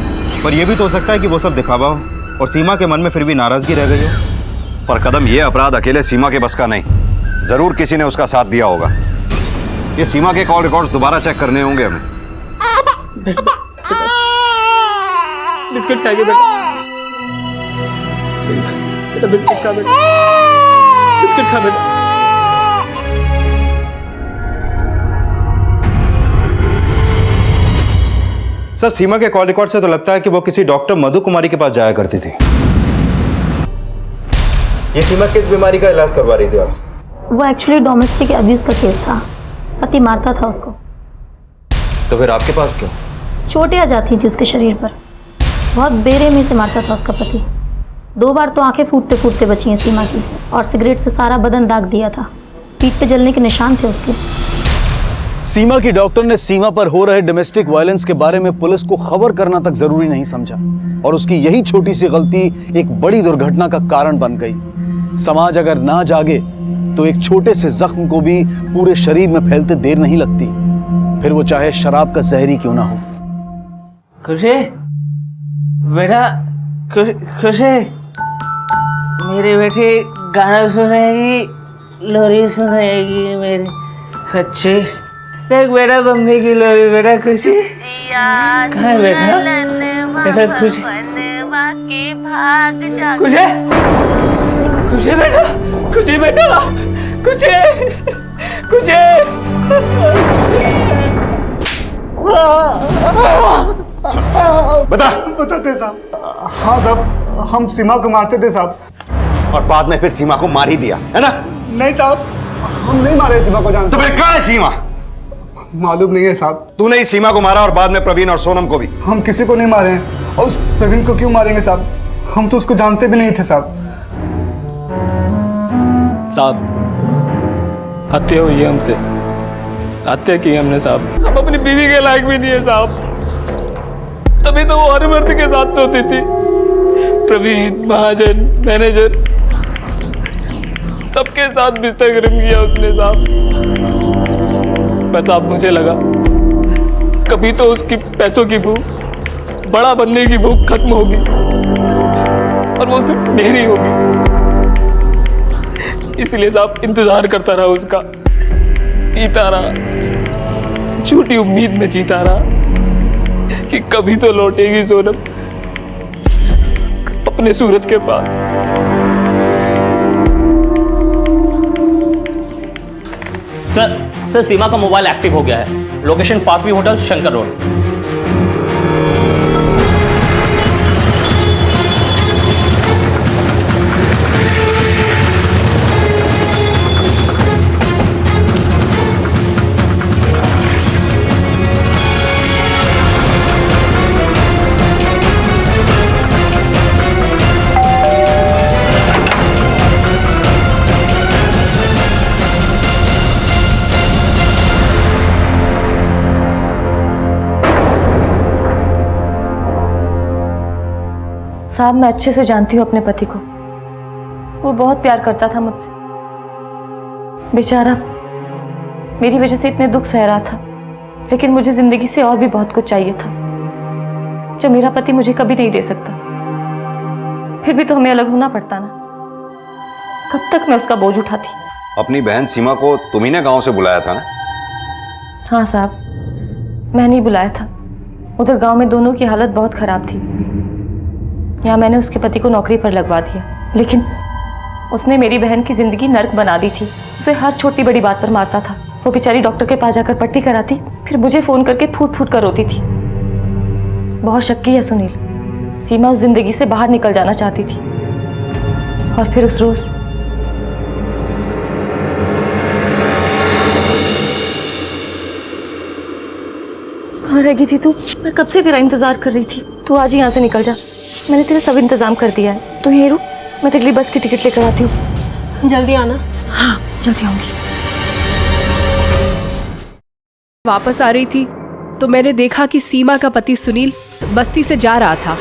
पर यह भी तो हो सकता है कि वो सब दिखावा हो और सीमा के मन में फिर भी नाराजगी रह गई हो। पर कदम, ये अपराध अकेले सीमा के बस का नहीं, जरूर किसी ने उसका साथ दिया होगा। ये सीमा के कॉल रिकॉर्ड्स दोबारा चेक करने होंगे हमें। बिस्किट खाएगी बेटा, बेटा बिस्किट खा बेटा, बिस्किट खा बेटा। सर सीमा के कॉल रिकॉर्ड से तो लगता है कि वो किसी डॉक्टर मधु कुमारी के पास जाया करती थी। ये सीमा किस बीमारी का इलाज करवा रही थी आपसे? वो एक्चुअली डोमेस्टिक अब्यूज का केस था, पति मारता था उसको। तो फिर आपके पास क्यों? चोटें आ जाती थी उसके शरीर पर, बहुत बेरहमी से मारता था उसका पति। 2 बार तो आंखें फूटते फूटते बची हैं सीमा की, और सिगरेट से सारा बदन दाग दिया था, पीठ पे जलने के निशान थे उसके। सीमा की डॉक्टर ने सीमा पर हो रहे डोमेस्टिक वायलेंस के बारे में पुलिस को खबर करना तक जरूरी नहीं समझा, और उसकी यही छोटी सी गलती एक बड़ी दुर्घटना का कारण बन गई। समाज अगर ना जागे तो एक छोटे से जख्म को भी पूरे शरीर में फैलते देर नहीं लगती, फिर वो चाहे शराब का जहरी क्यों ना हो। खुशी बेटा, खुशी मेरी बेटी गाना सुनेगी, लोरी सुनेगी मेरी अच्छी। देख बेटा बम्बी की लोरी बेटा। खुशी कहाँ है बेटा? बेटा खुशी, खुशी, खुशी बेटा, खुशी बेटा, खुशी, खुशी। बताते साहब। हाँ साहब, हम सीमा को मारते थे साहब। और बाद में फिर सीमा को मार ही दिया है ना? नहीं साहब, हम नहीं मारे सीमा को। जान तो फिर कहाँ है सीमा? मालूम नहीं है साहब। तूने ही सीमा को मारा और बाद में प्रवीण और सोनम को भी। हम किसी को नहीं मारे हैं, और उस प्रवीण को क्यों मारेंगे साहब? हम तो उसको जानते भी नहीं थे साहब। साहब हत्या हुई है हमसे, हत्या की हमने साहब। हम अपनी बीवी के लायक भी नहीं है साहब, तभी तो वो हर मर्द के साथ सोती थी। प्रवीण, महाजन, मैनेजर, सबके साथ बिस्तर गर्म किया उसने साहब। पर साहब मुझे लगा कभी तो उसकी पैसों की भूख, बड़ा बनने की भूख खत्म होगी, और वो सिर्फ मेरी होगी। इसलिए साहब इंतजार करता रहा उसका, पीता रहा, झूठी उम्मीद में जीता रहा कि कभी तो लौटेगी सोनम अपने सूरज के पास। सर सीमा का मोबाइल एक्टिव हो गया है। Location Parkavi hotel, Shankar road. साहब मैं अच्छे से जानती हूँ अपने पति को, वो बहुत प्यार करता था मुझसे। बेचारा मेरी वजह से इतने दुख सह रहा था, लेकिन मुझे जिंदगी से और भी बहुत कुछ चाहिए था जो मेरा पति मुझे कभी नहीं दे सकता। फिर भी तो हमें अलग होना पड़ता ना, कब तक मैं उसका बोझ उठाती। अपनी बहन सीमा को तुम्ही ने गांव से बुलाया था ना? हाँ साहब, मैं नहीं बुलाया था। उधर गांव में दोनों की हालत बहुत खराब थी। यहाँ मैंने उसके पति को नौकरी पर लगवा दिया, लेकिन उसने मेरी बहन की जिंदगी नर्क बना दी थी। उसे हर छोटी बड़ी बात पर मारता था। वो बेचारी डॉक्टर के पास जाकर पट्टी कराती, फिर मुझे फोन करके फूट फूट कर रोती थी। बहुत शक्की है सुनील, सीमा उस जिंदगी से बाहर निकल जाना चाहती थी। और फिर उस रोज कहाँ रह गई थी तू? मैं कब से तेरा इंतजार कर रही थी। तू आज ही यहाँ से निकल जा, मैंने तेरा सब इंतजाम कर दिया है। तू यहीं रुक, मैं तेरे लिए बस की टिकट लेकर आती हूँ। जल्दी आना। हाँ जल्दी आऊंगी। वापस आ रही थी तो मैंने देखा कि सीमा का पति सुनील बस्ती से जा रहा था।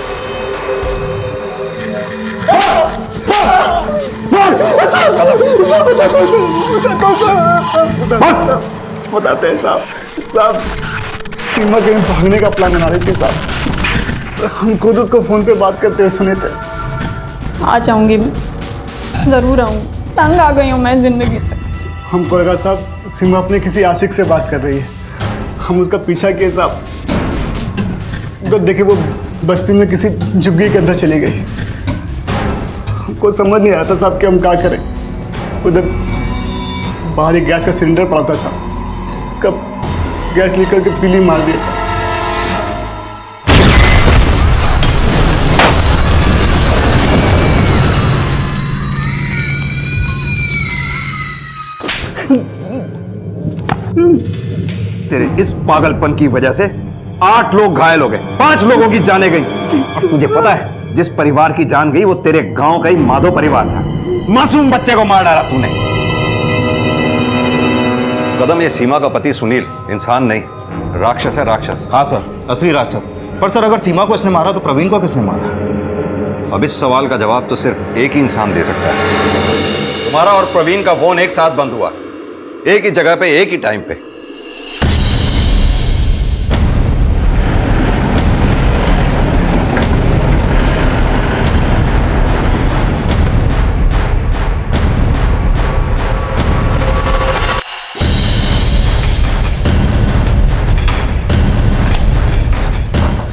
बताते हैं साहब। साहब सीमा कहीं भागने का प्लान बना रही थी साहब। हम खुद उसको फ़ोन पे बात करते हुए सुने थे। आ जाऊंगी मैं, ज़रूर आऊँगी। तंग आ गई हूँ मैं ज़िंदगी से। हमको लगा साहब सीमा अपने किसी आशिक से बात कर रही है। हम उसका पीछा किए साहब, तो देखे वो बस्ती में किसी झुग्गी के अंदर चली गई। हमको समझ नहीं आता साहब कि हम क्या करें। उधर बाहर एक गैस का सिलेंडर पड़ा था साहब, उसका गैस निकल के तीली मार दिया साहब। तेरे इस पागलपन की वजह से 8 लोग घायल हो गए, 5 लोगों की जानें गई। और तुझे पता है जिस परिवार की जान गई वो तेरे गांव का ही माधव परिवार था। मासूम बच्चे को मार डाला तूने। कदम, ये सीमा का पति सुनील इंसान नहीं, राक्षस है, राक्षस। हाँ सर, असली राक्षस। पर सर अगर सीमा को इसने मारा तो प्रवीण को किसने मारा? अब इस सवाल का जवाब तो सिर्फ एक ही इंसान दे सकता है। तुम्हारा और प्रवीण का फोन एक साथ बंद हुआ, एक ही जगह पे, एक ही टाइम पे।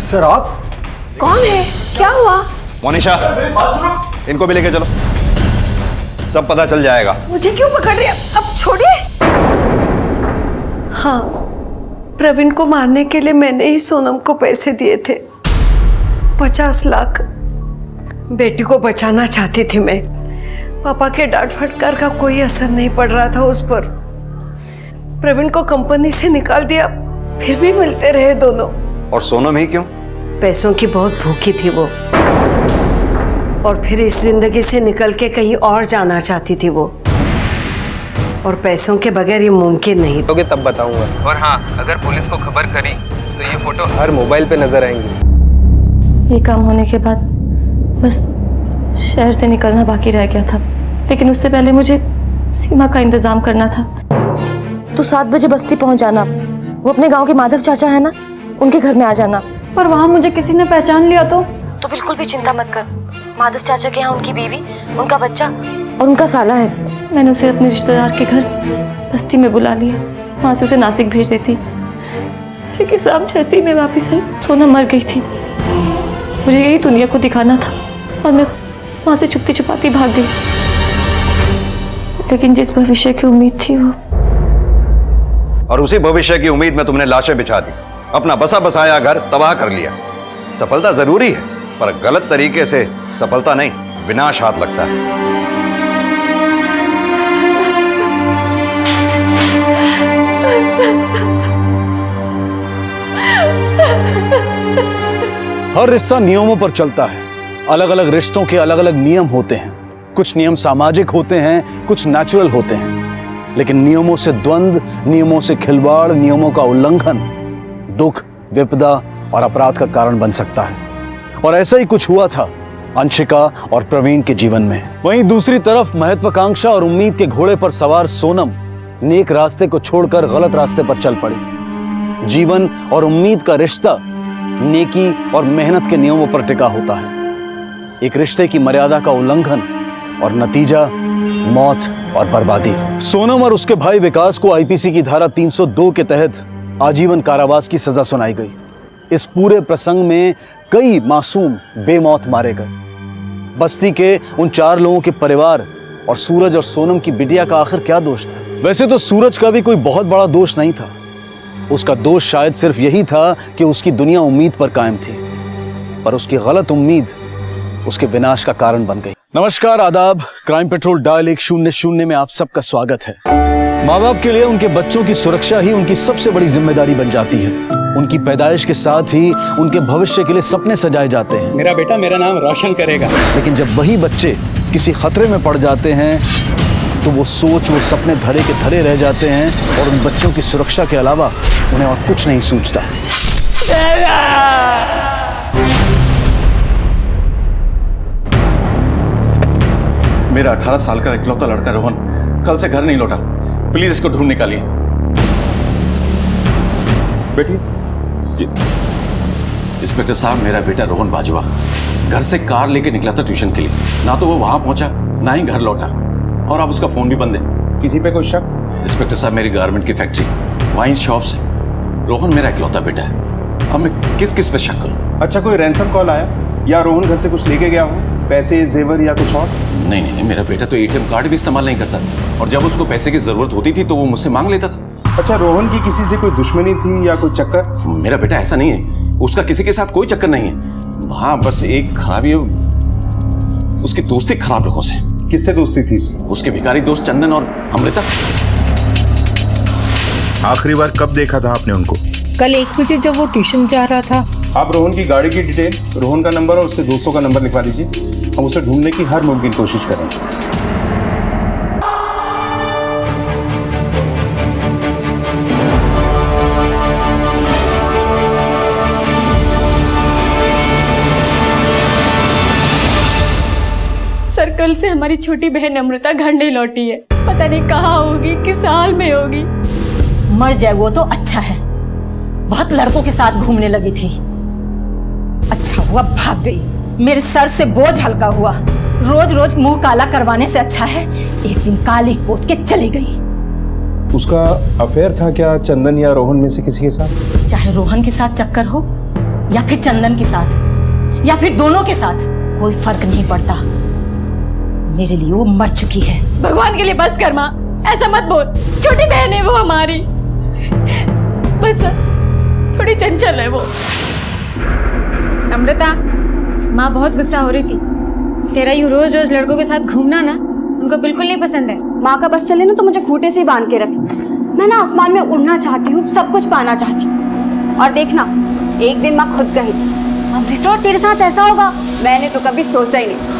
सर आप कौन है? क्या हुआ? मोनिशा, इनको भी लेके चलो, सब पता चल जाएगा। मुझे क्यों पकड़ रहे हैं? अब छोड़िए। हाँ, प्रवीण को मारने के लिए मैंने ही सोनम को पैसे दिए थे, 50 लाख। बेटी को बचाना चाहती थी मैं। पापा के डांट फटकार का कोई असर नहीं पड़ रहा था उस पर। प्रवीण को कंपनी से निकाल दिया, फिर भी मिलते रहे दोनों। और सोनम ही क्यों? पैसों की बहुत भूखी थी वो, और फिर इस जिंदगी से निकल के कहीं और जाना चाहती थी वो, और पैसों के बगैर ये मुमकिन नहीं था। तब बताऊंगा। और हाँ, अगर पुलिस को खबर करी तो ये फोटो हर मोबाइल पे नजर आएंगी। ये काम होने के बाद बस शहर से निकलना बाकी रह गया था, लेकिन उससे पहले मुझे सीमा का इंतजाम करना था। तू 7 बजे बस्ती पहुंच जाना, वो अपने गांव के माधव चाचा है ना, उनके घर में आ जाना। पर वहाँ मुझे किसी ने पहचान लिया तो बिल्कुल भी चिंता मत कर। माधव चाचा के यहाँ उनकी बीवी, उनका बच्चा और उनका साला है। मैंने उसे अपने रिश्तेदार के घर बस्ती में बुला लिया, वहाँ से उसे नासिक भेज देती। लेकिन शाम जैसे ही मैं वापिस आई, सोनम मर गई थी। मुझे यही दुनिया को दिखाना था और मैं वहाँ से छुपती छुपाती भाग गई। लेकिन जिस भविष्य की उम्मीद थी वो, और उसी भविष्य की उम्मीद में तुमने लाशें बिछा दी, अपना बसा बसाया घर तबाह कर लिया। सफलता जरूरी है, पर गलत तरीके से सफलता नहीं, विनाश हाथ लगता है। हर रिश्ता नियमों पर चलता है। अलग अलग रिश्तों के अलग अलग नियम होते हैं। कुछ नियम सामाजिक होते हैं, कुछ नेचुरल होते हैं। लेकिन नियमों से द्वंद्व, नियमों से खिलवाड़, नियमों का उल्लंघन दुख, विपदा और अपराध का कारण बन सकता है। और ऐसा ही कुछ हुआ था अंशिका और प्रवीण के जीवन में। वहीं दूसरी तरफ महत्वाकांक्षा और उम्मीद के घोड़े पर सवार सोनम नेक रास्ते को छोड़कर गलत रास्ते पर चल पड़ी। जीवन और उम्मीद का रिश्ता नेकी और मेहनत के नियमों पर टिका होता है। एक रिश्ते की मर्यादा का उल्लंघन और नतीजा मौत और बर्बादी। सोनम और उसके भाई विकास को आईपीसी की धारा 302 के तहत आजीवन कारावास की सजा सुनाई गई। इस पूरे प्रसंग में कई मासूम बेमौत मारे गए। बस्ती के उन 4 लोगों के परिवार और सूरज और सोनम की बिटिया का आखिर क्या दोष था? वैसे तो सूरज का भी कोई बहुत बड़ा दोष नहीं था। उसका दोष शायद सिर्फ यही था कि उसकी दुनिया उम्मीद पर कायम थी, पर उसकी गलत उम्मीद उसके विनाश का कारण बन गई। नमस्कार, आदाब। क्राइम पेट्रोल डायल 100 में आप सबका स्वागत है। माँ बाप के लिए उनके बच्चों की सुरक्षा ही उनकी सबसे बड़ी जिम्मेदारी बन जाती है। उनकी पैदाइश के साथ ही उनके भविष्य के लिए सपने सजाए जाते हैं। मेरा बेटा मेरा नाम रोशन करेगा। लेकिन जब वही बच्चे किसी खतरे में पड़ जाते हैं तो वो सपने धरे के धरे रह जाते हैं और उन बच्चों की सुरक्षा के अलावा उन्हें और कुछ नहीं सूझता। मेरा 18 साल का इकलौता लड़का रोहन कल से घर नहीं लौटा। प्लीज इसको ढूंढ निकालिए। बेटी जी, इंस्पेक्टर साहब, मेरा बेटा रोहन बाजवा घर से कार लेके निकला था ट्यूशन के लिए। ना तो वो वहां पहुंचा, ना ही घर लौटा, और अब उसका फोन भी बंद है। किसी पे कोई शक? इंस्पेक्टर साहब, मेरी गारमेंट की फैक्ट्री, वाइन शॉप से रोहन मेरा इकलौता बेटा है। अब मैं किस किस पे शक करूं? अच्छा, कोई रैंसम कॉल आया या रोहन घर से कुछ लेके गया हो, पैसे, जेवर या कुछ और? नहीं नहीं, मेरा बेटा तो एटीएम कार्ड भी इस्तेमाल नहीं करता, और जब उसको पैसे की जरूरत होती थी तो वो मुझसे मांग लेता था। अच्छा, रोहन की किसी से कोई दुश्मनी थी या कोई चक्कर? मेरा बेटा ऐसा नहीं है, उसका किसी के साथ कोई चक्कर नहीं है। हाँ, बस एक खराबी है, उसकी दोस्ती खराब लोगों से। किससे दोस्ती थी? उसके भिखारी दोस्त चंदन और अमृता। आखिरी बार कब देखा था आपने उनको? कल 1 बजे जब वो ट्यूशन जा रहा था। आप रोहन की गाड़ी की डिटेल, रोहन का नंबर और उसके दोस्तों का नंबर लिखवा दीजिए। हम उसे ढूंढने की हर मुमकिन कोशिश करेंगे। सर, कल से हमारी छोटी बहन अमृता घर नहीं लौटी है। पता नहीं कहाँ होगी, किस हाल में होगी। मर जाए वो तो अच्छा है, बहुत लड़कों के साथ घूमने लगी थी। अच्छा हुआ भाग गई, मेरे सर से बोझ हल्का हुआ। रोज रोज मुंह काला करवाने से अच्छा है एक दिन काली पोत के चली गई। उसका अफेयर था क्या चंदन या रोहन में से किसी के साथ? चाहे रोहन के साथ चक्कर हो या फिर चंदन के साथ या फिर दोनों के साथ, कोई फर्क नहीं पड़ता। मेरे लिए वो मर चुकी है। भगवान के लिए बस कर माँ, ऐसा मत बोल। छोटी बहन है वो हमारी, बस थोड़ी चंचल है वो। अमृता, माँ बहुत गुस्सा हो रही थी। तेरा यूं रोज रोज लड़कों के साथ घूमना ना उनको बिल्कुल नहीं पसंद है। माँ का बस चले ना तो मुझे खूंटे से ही बांध के रख। मैं ना आसमान में उड़ना चाहती हूँ, सब कुछ पाना चाहती हूँ। और देखना, एक दिन माँ खुद कही थी, अमृता तेरे साथ ऐसा होगा, मैंने तो कभी सोचा ही नहीं।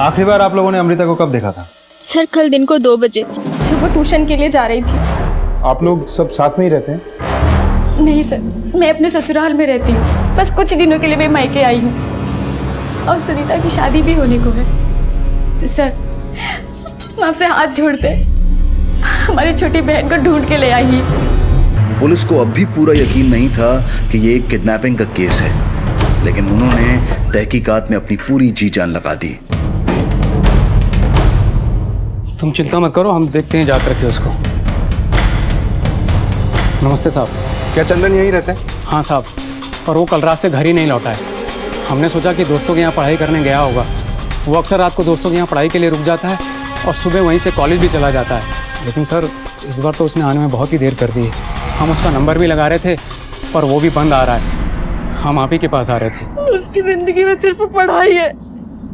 आखिरी बार आप लोगों ने अमृता को कब देखा था? सर, कल दिन को 2 बजे, जब वो ट्यूशन के लिए जा रही थी। आप लोग सब साथ में ही रहते हैं? नहीं सर, मैं अपने ससुराल में रहती हूँ। बस कुछ दिनों के लिए मैं मायके आई हूँ, और सुनीता की शादी भी होने को है। सर, मैं आपसे हाथ जोड़ते हमारी छोटी बहन को ढूंढ के ले आइए। पुलिस को अब भी पूरा यकीन नहीं था कि ये एक किडनैपिंग का केस है, लेकिन उन्होंने तहकीकात में अपनी पूरी जी जान लगा दी। तुम चिंता मत करो, हम देखते हैं जाकर के उसको। नमस्ते साहब। क्या चंदन यहीं रहता है? हाँ साहब, और वो कल रात से घर ही नहीं लौटा है। हमने सोचा कि दोस्तों के यहाँ पढ़ाई करने गया होगा। वो अक्सर रात को दोस्तों के यहाँ पढ़ाई के लिए रुक जाता है और सुबह वहीं से कॉलेज भी चला जाता है। लेकिन सर, इस बार तो उसने आने में बहुत ही देर कर दी है। हम उसका नंबर भी लगा रहे थे पर वो भी बंद आ रहा है। हम आप ही के पास आ रहे थे। उसकी जिंदगी में सिर्फ पढ़ाई है,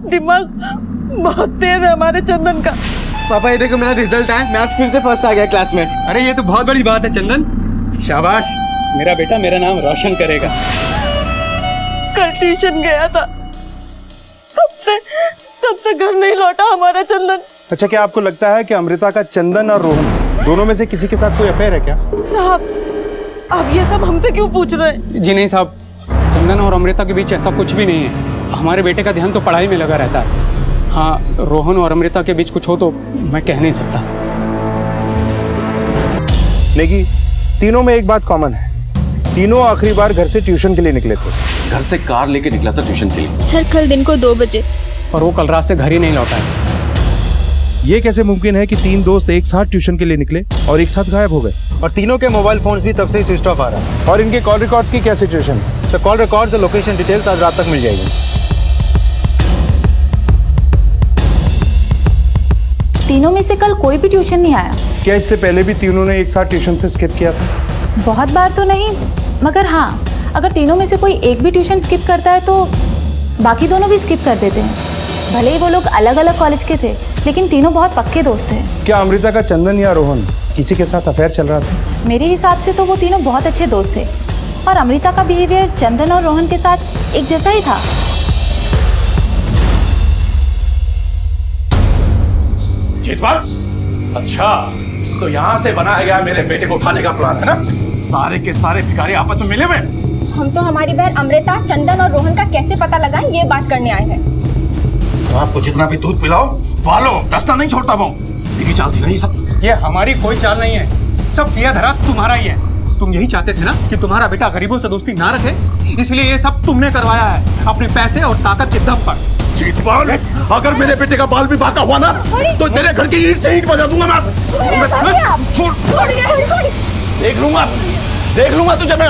दिमाग बहुत तेज है हमारे चंदन का। पापा, ये देखो मेरा रिजल्ट है, मैं आज फिर से फर्स्ट आ गया क्लास में। अरे ये तो बहुत बड़ी बात है चंदन, शाबाश। मेरा बेटा मेरा नाम रोशन करेगा। कल ट्यूशन गया था, तब से घर नहीं लौटा हमारा चंदन। अच्छा, क्या आपको लगता है कि अमृता का चंदन और रोहन दोनों में से किसी के साथ कोई अफेयर है क्या? साहब, आप ये सब हमसे क्यों पूछ रहे हैं? जी नहीं साहब, चंदन और अमृता के बीच ऐसा कुछ भी नहीं है। हमारे बेटे का ध्यान तो पढ़ाई में लगा रहता है। हाँ, रोहन और अमृता के बीच कुछ हो तो मैं कह नहीं सकता। नेगी, तीनों में एक बात कॉमन है, तीनों आखिरी बार घर से ट्यूशन के लिए निकले थे। घर से कार लेके निकला था ट्यूशन के लिए। सर, कल दिन को 2 बजे, और वो कल रात से घर ही नहीं लौटा है। ये कैसे मुमकिन है कि 3 दोस्त एक साथ ट्यूशन के लिए निकले और एक साथ गायब हो गए? और तीनों के मोबाइल फोन्स भी तब से ही स्विच ऑफ आ रहा है। और इनके कॉल रिकॉर्ड्स की क्या सिचुएशन है? सर, कॉल रिकॉर्ड्स और लोकेशन डिटेल्स आज रात तक मिल जाएगी। तीनों में से कल कोई भी ट्यूशन नहीं आया। क्या इससे पहले भी तीनों ने एक साथ ट्यूशन से स्किप किया था? बहुत बार तो नहीं, मगर हाँ, अगर तीनों में से कोई एक भी ट्यूशन स्किप करता है तो बाकी दोनों भी स्किप कर देते हैं। भले ही वो लोग अलग अलग कॉलेज के थे, लेकिन तीनों बहुत पक्के दोस्त हैं। क्या अमृता का चंदन या रोहन किसी के साथ अफेयर चल रहा था? मेरे हिसाब से तो वो तीनों बहुत अच्छे दोस्त थे, और अमृता का बिहेवियर चंदन और रोहन के साथ एक जैसा ही था। चितवर, अच्छा तो यहाँ से बनाया गया मेरे बेटे को उठाने का प्लान है ना? सारे के सारे भिखारी आपस में मिले हुए। हम तो हमारी बहन अमृता, चंदन और रोहन का कैसे पता लगाएं ये बात करने आए हैं। साहब को जितना भी दूध पिलाओ, पालो, दस्ता नहीं छोड़ता वो। ये चाल थी नहीं सब। ये हमारी कोई चाल नहीं है, सब किया धरा तुम्हारा ही है। तुम यही चाहते थे ना कि तुम्हारा बेटा गरीबों से दोस्ती ना रखे, इसलिए ये सब तुमने करवाया है अपने पैसे और ताकत के दम पर। जीतपाल, अगर मेरे बेटे का बाल भी बांका हुआ ना तो तेरे घर की ईंट से ईंट बजा दूंगा मैं। देख लूंगा तुझे मैं।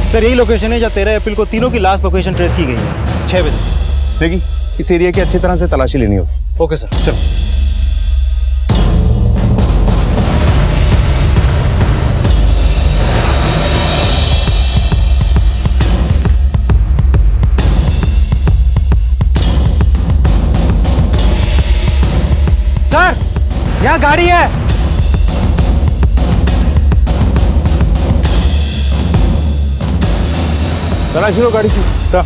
सर यही लोकेशन है जहाँ 13 अप्रैल को तीनों की लास्ट लोकेशन ट्रेस की गई है 6 बजे। लेकिन इस एरिया की अच्छी तरह से तलाशी लेनी होगी। ओके सर, चलो। सर यहाँ गाड़ी है। तलाशी लो गाड़ी की। सर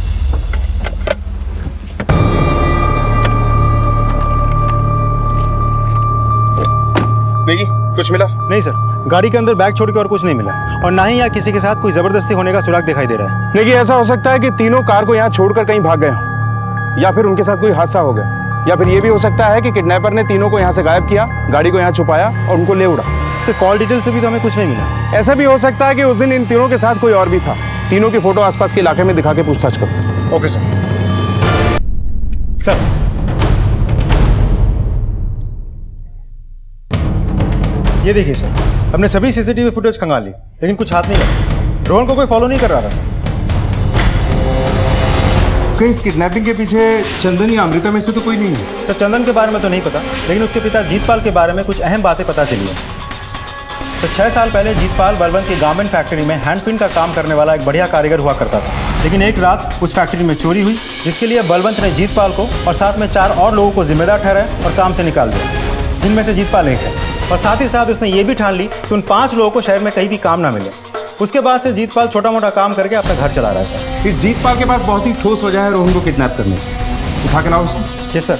देखिए कुछ मिला? नहीं सर, गाड़ी के अंदर बैग छोड़ के और कुछ नहीं मिला, और ना ही यहाँ किसी के साथ कोई जबरदस्ती होने का सुराग दिखाई दे रहा है। देखिए ऐसा हो सकता है कि तीनों कार को यहाँ छोड़कर कहीं भाग गए हों, या फिर उनके साथ कोई हादसा हो गया, या फिर ये भी हो सकता है कि किडनैपर ने तीनों को यहाँ से गायब किया, गाड़ी को यहाँ छुपाया और उनको ले उड़ा। सर कॉल डिटेल से भी तो हमें कुछ नहीं मिला। ऐसा भी हो सकता है कि उस दिन इन तीनों के साथ कोई और भी था। तीनों की फोटो आसपास के इलाके में दिखा के पूछताछ करो। Okay sir. सर ये देखिए सर, हमने सभी सीसीटीवी फुटेज खंगाल ली, लेकिन कुछ हाथ नहीं लगा। रोहन को कोई फॉलो नहीं कर रहा था सर। कहीं इस किडनैपिंग के पीछे चंदन या अमृता में से तो कोई नहीं है? सर चंदन के बारे में तो नहीं पता, लेकिन उसके पिता जीतपाल के बारे में कुछ अहम बातें पता चली है। सर 6 साल पहले जीतपाल बलवंत की गारमेंट फैक्ट्री में हैंड प्रिंट का काम करने वाला एक बढ़िया कारीगर हुआ करता था, लेकिन एक रात उस फैक्ट्री में चोरी हुई, जिसके लिए बलवंत ने जीतपाल को और साथ में 4 और लोगों को जिम्मेदार ठहराया और काम से निकाल दिया, जिनमें से जीतपाल एक है। और साथ ही साथ उसने ये भी ठान ली कि उन 5 लोगों को शहर में कहीं भी काम ना मिले। उसके बाद से जीतपाल छोटा मोटा काम करके अपना घर चला रहा है सर। इस जीतपाल के पास बहुत ही ठोस वजह है रोहन को किडनैप करने की। उठा के लाओ उसे। Yes sir.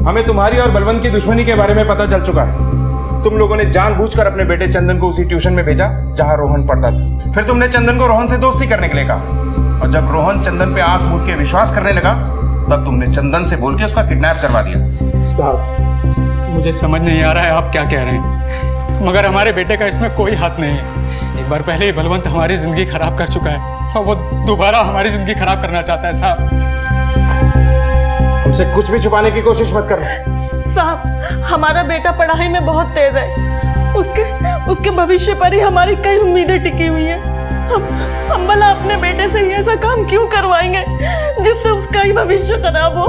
हमें तुम्हारी और बलवंत की दुश्मनी के बारे में पता चल चुका है। तुम लोगों ने जानबूझकर अपने बेटे चंदन को उसी ट्यूशन में भेजा जहां रोहन पढ़ता था। फिर तुमने चंदन को रोहन से दोस्ती करने के लिए कहा, और जब रोहन चंदन पे आंख मूंद के विश्वास करने लगा, तब तुमने चंदन से बोल के उसका किडनैप करवा दिया। साहब मुझे समझ नहीं आ रहा है आप क्या कह रहे हैं, मगर हमारे बेटे का इसमें कोई हाथ नहीं है। एक बार पहले ही बलवंत हमारी जिंदगी खराब कर चुका है और वो दोबारा हमारी जिंदगी खराब करना चाहता है। साहब हमसे कुछ भी छुपाने की कोशिश मत करना। साहब हमारा बेटा पढ़ाई में बहुत तेज है, उसके भविष्य पर ही हमारी कई उम्मीदें टिकी हुई हैं। हम भला अपने बेटे से ही ऐसा काम क्यों करवाएंगे जिससे उसका ही भविष्य खराब हो।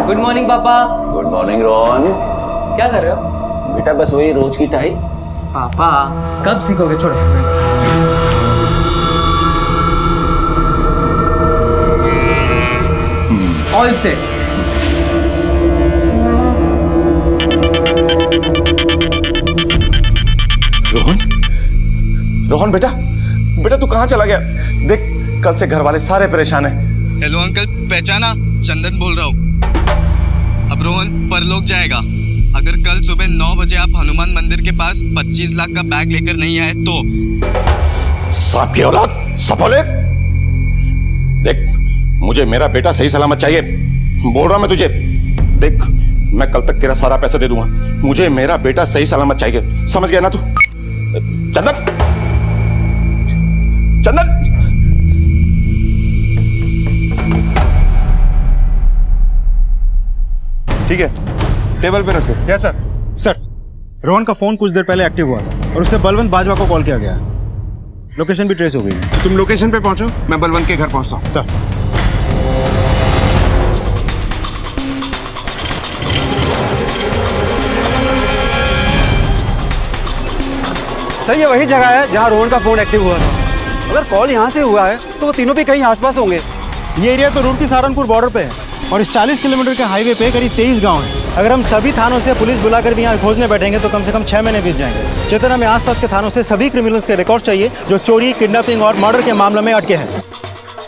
गुड मॉर्निंग पापा। Good morning Rohan. क्या कर रहे हो? बेटा बस वही रोज की टाई। पापा कब सीखोगे? छोड़ो। All set. रोहन, रोहन बेटा, बेटा तू कहाँ चला गया? देख कल से घर वाले सारे परेशान हैं। हेलो अंकल, पहचाना? चंदन बोल रहा हूँ। अब रोहन परलोक जाएगा। अगर कल सुबह 9 बजे आप हनुमान मंदिर के पास 25 लाख का बैग लेकर नहीं आए तो। सांप की औलाद, सफोले! देख मुझे मेरा बेटा सही सलामत चाहिए, बोल रहा मैं तुझे। देख मैं कल तक तेरा सारा पैसा दे दूंगा, मुझे मेरा बेटा सही सलामत चाहिए, समझ गया ना तू? चंदन, चंदन! ठीक है, टेबल पे रखो। Yes sir. सर रोहन का फोन कुछ देर पहले एक्टिव हुआ था और उससे बलवंत बाजवा को कॉल किया गया। लोकेशन भी ट्रेस हो गई है। तुम लोकेशन पे पहुंचो, मैं बलवंत के घर पहुंचता हूं। सर सर ये वही जगह है जहां रोहन का फोन एक्टिव हुआ था। अगर कॉल यहां से हुआ है तो वो तीनों भी कहीं आसपास होंगे। ये एरिया तो रुड़की सहारनपुर बॉर्डर पे है और इस 40 किलोमीटर के हाईवे पे करीब 23 गांव हैं। अगर हम सभी थानों से पुलिस बुलाकर भी यहाँ खोजने बैठेंगे तो कम से कम 6 महीने बीत जाएंगे। चेतन, हमें आसपास के थानों से सभी क्रिमिनल्स के रिकॉर्ड चाहिए जो चोरी, किडनैपिंग और मर्डर के मामले में अटके हैं।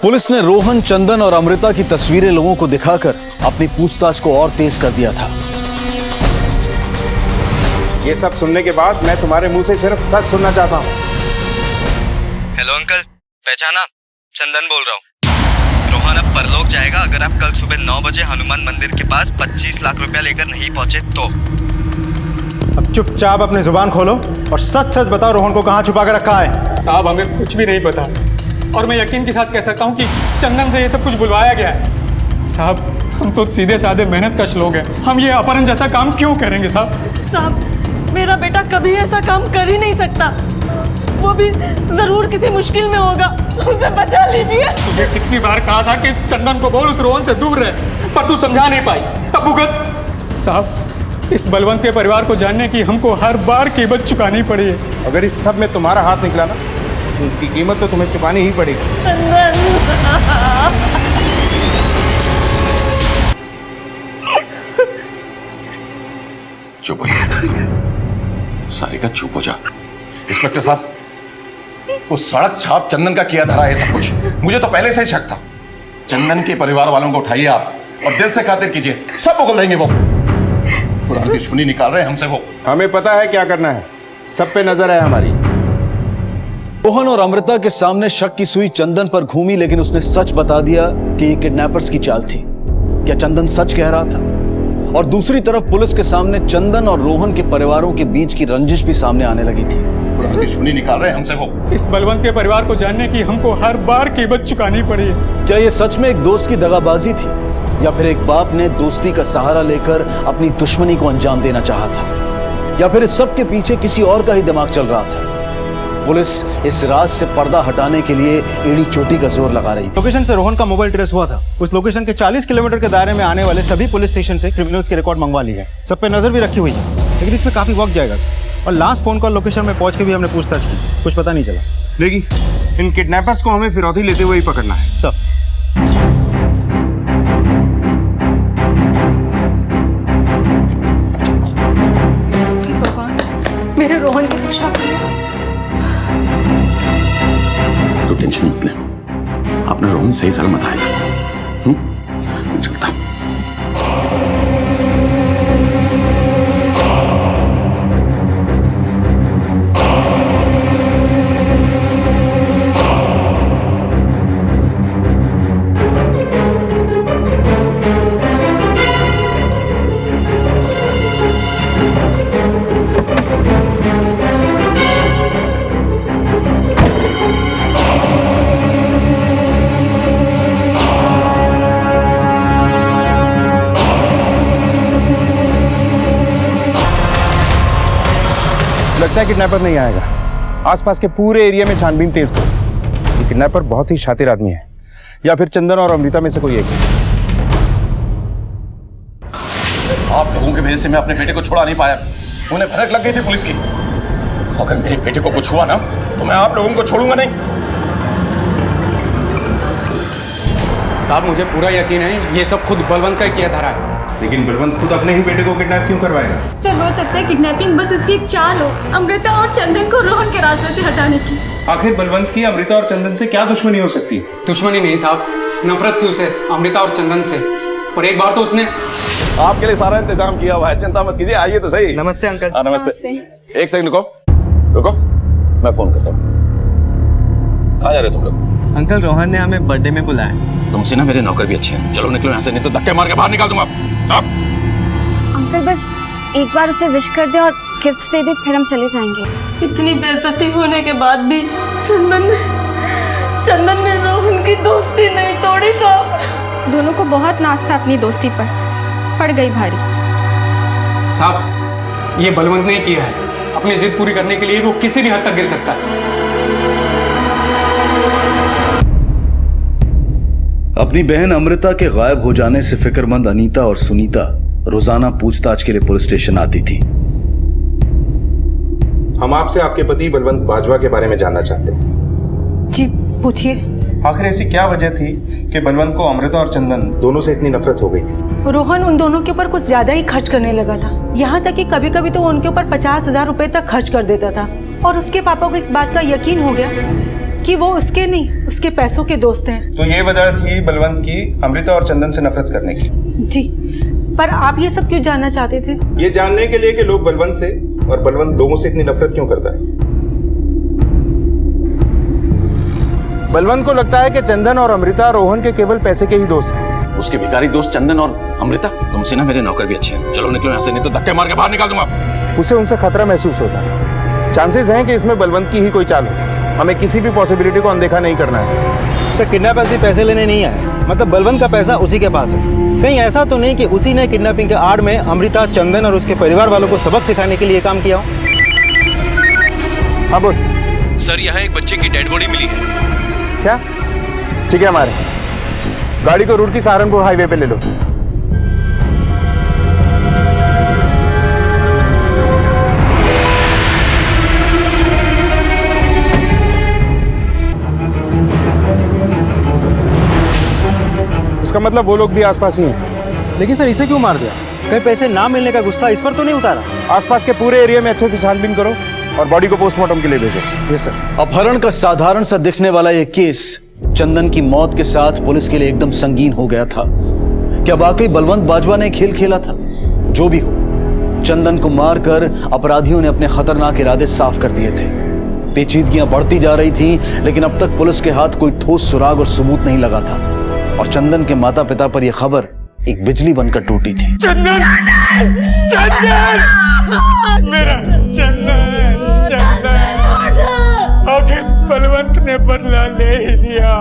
पुलिस ने रोहन, चंदन और अमृता की तस्वीरें लोगों को दिखाकर अपनी पूछताछ को और तेज कर दिया था। ये सब सुनने के बाद मैं तुम्हारे मुंह से सिर्फ सच सुनना चाहता हूँ। हेलो अंकल, पहचाना? चंदन बोल रहा हूँ। रोहन अब परलोक जाएगा अगर आप कल सुबह 9 बजे हनुमान मंदिर के पास 25 लाख रुपया लेकर नहीं पहुंचे तो। अब चुपचाप अपनी जुबान खोलो और सच सच बताओ रोहन को कहाँ छुपा कर रखा है। साहब, हमें कुछ भी नहीं पता और मैं यकीन के साथ कह सकता हूँ कि चंदन से ये सब कुछ बुलवाया गया है। साहब, हम तो सीधे साधे मेहनत कश लोग हैं, हम ये अपहरण जैसा काम क्यों करेंगे साहब? साहब, मेरा बेटा कभी ऐसा काम कर ही नहीं सकता, वो भी जरूर किसी मुश्किल में होगा, उसे बचा लीजिए। तुझे कितनी बार कहा था कि चंदन को बोल उस रोहन से दूर रहे, पर तू समझा नहीं पाई। अब भुगत। साहब, इस बलवंत के परिवार को जानने की हमको हर बार कीमत चुकानी पड़ी है। अगर इस सब में तुम्हारा हाथ निकला ना तो उसकी कीमत तो तुम्हें चुकानी ही पड़ेगी। चुप हो जा सारिका, चुप हो जा। इंस्पेक्टर साहब, वो सड़क छाप चंदन का किया धरा है सब कुछ। मुझे तो पहले से ही शक था। चंदन के परिवार वालों को उठाइए आप और दिल से खातिर कीजिए, सब उगल देंगे वो। पुरानी दुश्मनी निकाल रहे हैं हमसे वो। हमें पता है क्या करना है, सब पे नजर है हमारी। रोहन और अमृता के सामने शक की सुई चंदन पर घूमी, लेकिन उसने सच बता दिया कि ये किडनैपर्स की चाल थी। क्या चंदन सच कह रहा था? और दूसरी तरफ पुलिस के सामने चंदन और रोहन के परिवारों के बीच की रंजिश भी सामने आने लगी थी। पुरानी दुश्मनी निकाल रहे हैं हमसे वो। इस बलवंत के परिवार को जानने की हमको हर बार कीमत चुकानी पड़ी है। क्या ये सच में एक दोस्त की दगाबाजी थी या फिर एक बाप ने दोस्ती का सहारा लेकर अपनी दुश्मनी को अंजाम देना चाहा था, या फिर इस सब के पीछे किसी और का ही दिमाग चल रहा था? पुलिस इस राज से पर्दा हटाने के लिए एड़ी चोटी का जोर लगा रही थी। लोकेशन से रोहन का मोबाइल ट्रेस हुआ था। उस लोकेशन के 40 किलोमीटर के दायरे में आने वाले सभी पुलिस स्टेशन से क्रिमिनल्स के रिकॉर्ड मंगवा लिए हैं। सब पे नजर भी रखी हुई है, लेकिन इसमें काफी वक्त जाएगा सर। और लास्ट फोन कॉल लोकेशन में पहुंच के भी हमने पूछताछ की, कुछ पता नहीं चला। देखिए, इन किडनैपर्स को हमें फिरौती लेते हुए ही पकड़ना है सर। मेरे रोहन की रक्षा करो। तो टेंशन मत ले, अपना रोहन सही सलामत आएगा। चलता हूं। लगता है किडनैपर नहीं आएगा। आसपास के पूरे एरिया में छानबीन तेज करो। ये किडनैपर बहुत ही शातिर आदमी है, या फिर चंदन और अमृता में से कोई एक है। आप लोगों की वजह से मैं अपने बेटे को छोड़ा नहीं पाया। उन्हें भनक लग गई थी पुलिस की। अगर मेरे बेटे को कुछ हुआ ना तो मैं आप लोगों को छोड़ूंगा नहीं। साहब, मुझे पूरा यकीन है ये सब खुद बलवंत का ही किया धरा है। लेकिन बलवंत खुद अपने ही बेटे को किडनैप क्यों करवाएगा? सर, हो सकता है किडनैपिंग बस उसकी एक चाल हो, अमृता और चंदन को रोहन के रास्ते से हटाने की। आखिर बलवंत की अमृता और चंदन से क्या दुश्मनी हो सकती है? दुश्मनी नहीं साहब, नफरत थी उसे अमृता और चंदन से। और एक बार तो उसने आपके लिए सारा इंतजाम किया हुआ है, चिंता मत कीजिए। आइए तो सही। नमस्ते अंकल। नमस्ते। एक सेकंड रुको, मैं फोन करता हूँ। कहाँ जा रहे तुम लोग? अंकल, रोहन ने हमें बर्थडे में बुलाया। तुमसे ना मेरे नौकर भी अच्छे हैं। चलो निकलो यहाँ से, नहीं तो धक्के मार के बाहर निकाल दूंगा। अंकल, बस एक बार उसे विश कर दे और गिफ्ट्स दे दे, फिर हम चले जाएंगे। इतनी बेइज्जती होने के बाद भी चंदन ने रोहन की दोस्ती नहीं तोड़ी साहब। दोनों को बहुत नाज था अपनी दोस्ती पर, पड़ गई भारी। साहब, ये बलवंत ने किया है। अपनी जिद पूरी करने के लिए वो किसी भी हद तक गिर सकता है। अपनी बहन अमृता के गायब हो जाने से फिक्रमंद अनीता और सुनीता रोजाना पूछताछ के लिए पुलिस स्टेशन आती थी। हम आपसे आपके पति बलवंत बाजवा के बारे में जानना चाहते हैं। जी पूछिए। आखिर ऐसी क्या वजह थी कि बलवंत को अमृता और चंदन दोनों से इतनी नफरत हो गई थी? रोहन उन दोनों के ऊपर कुछ ज्यादा ही खर्च करने लगा था। यहाँ तक कि कभी कभी तो वो उनके ऊपर 50,000 रुपए तक खर्च कर देता था। और उसके पापा को इस बात का यकीन हो गया कि वो उसके नहीं, उसके पैसों के दोस्त हैं। तो ये वजह थी बलवंत की अमृता और चंदन से नफरत करने की? जी, पर आप ये सब क्यों जानना चाहते थे? ये जानने के लिए कि लोग बलवंत से और बलवंत लोगों से इतनी नफरत क्यों करता है। बलवंत को लगता है कि चंदन और अमृता रोहन के केवल पैसे के ही दोस्त हैं। उसके भिखारी दोस्त चंदन और अमृता, तुमसे ना मेरे नौकर भी अच्छे हैं। चलो निकलो यहाँ से, नहीं तो धक्के मार के बाहर निकाल दूंगा। उसे उनसे खतरा महसूस होता है। चांसेस हैं कि इसमें बलवंत की ही कोई चाल हो। हमें किसी भी पॉसिबिलिटी को अनदेखा नहीं करना है। सर किडनैपर्स भी पैसे लेने नहीं आए, मतलब बलवंत का पैसा उसी के पास है। कहीं ऐसा तो नहीं कि उसी ने किडनैपिंग के आड़ में अमृता, चंदन और उसके परिवार वालों को सबक सिखाने के लिए काम किया हो? हाँ बोल। सर यहाँ एक बच्चे की डेड बॉडी मिली है। क्या? ठीक है, हमारे गाड़ी को रुड़की सहारनपुर हाईवे पे ले लो। इसका मतलब वो लोग भी आसपास ही हैं। लेकिन सर इसे क्यों मार दिया? कहीं पैसे ना मिलने का गुस्सा इस पर तो नहीं उतारा? आसपास के पूरे एरिया में अच्छे से छानबीन करो और बॉडी को पोस्टमार्टम के लिए भेजो। Yes sir. अपहरण का साधारण सा दिखने वाला यह केस चंदन की मौत के साथ पुलिस के लिए एकदम संगीन हो गया था। क्या वाकई बलवंत बाजवा ने खेल खेला था? जो भी हो, चंदन को मारकर अपराधियों ने अपने खतरनाक इरादे साफ कर दिए थे। पेचीदगियां बढ़ती जा रही थी, लेकिन अब तक पुलिस के हाथ कोई ठोस सुराग और सबूत नहीं लगा था। और चंदन के माता पिता पर यह खबर एक बिजली बनकर टूटी थी। चंदन! चंदन! मेरा चंदन! चंदन! आखिर बलवंत ने बदला ले ही लिया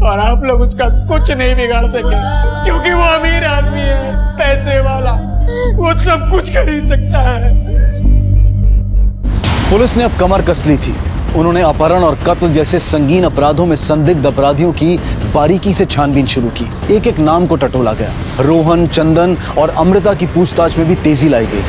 और आप लोग उसका कुछ नहीं बिगाड़ सके, क्योंकि वो अमीर आदमी है, पैसे वाला, वो सब कुछ खरीद सकता है। पुलिस ने अब कमर कस ली थी। उन्होंने अपहरण और कत्ल जैसे संगीन अपराधों में संदिग्ध अपराधियों की बारीकी से छानबीन शुरू की। एक एक नाम को टटोला गया। रोहन, चंदन और अमृता की पूछताछ में भी तेजी लाई गई।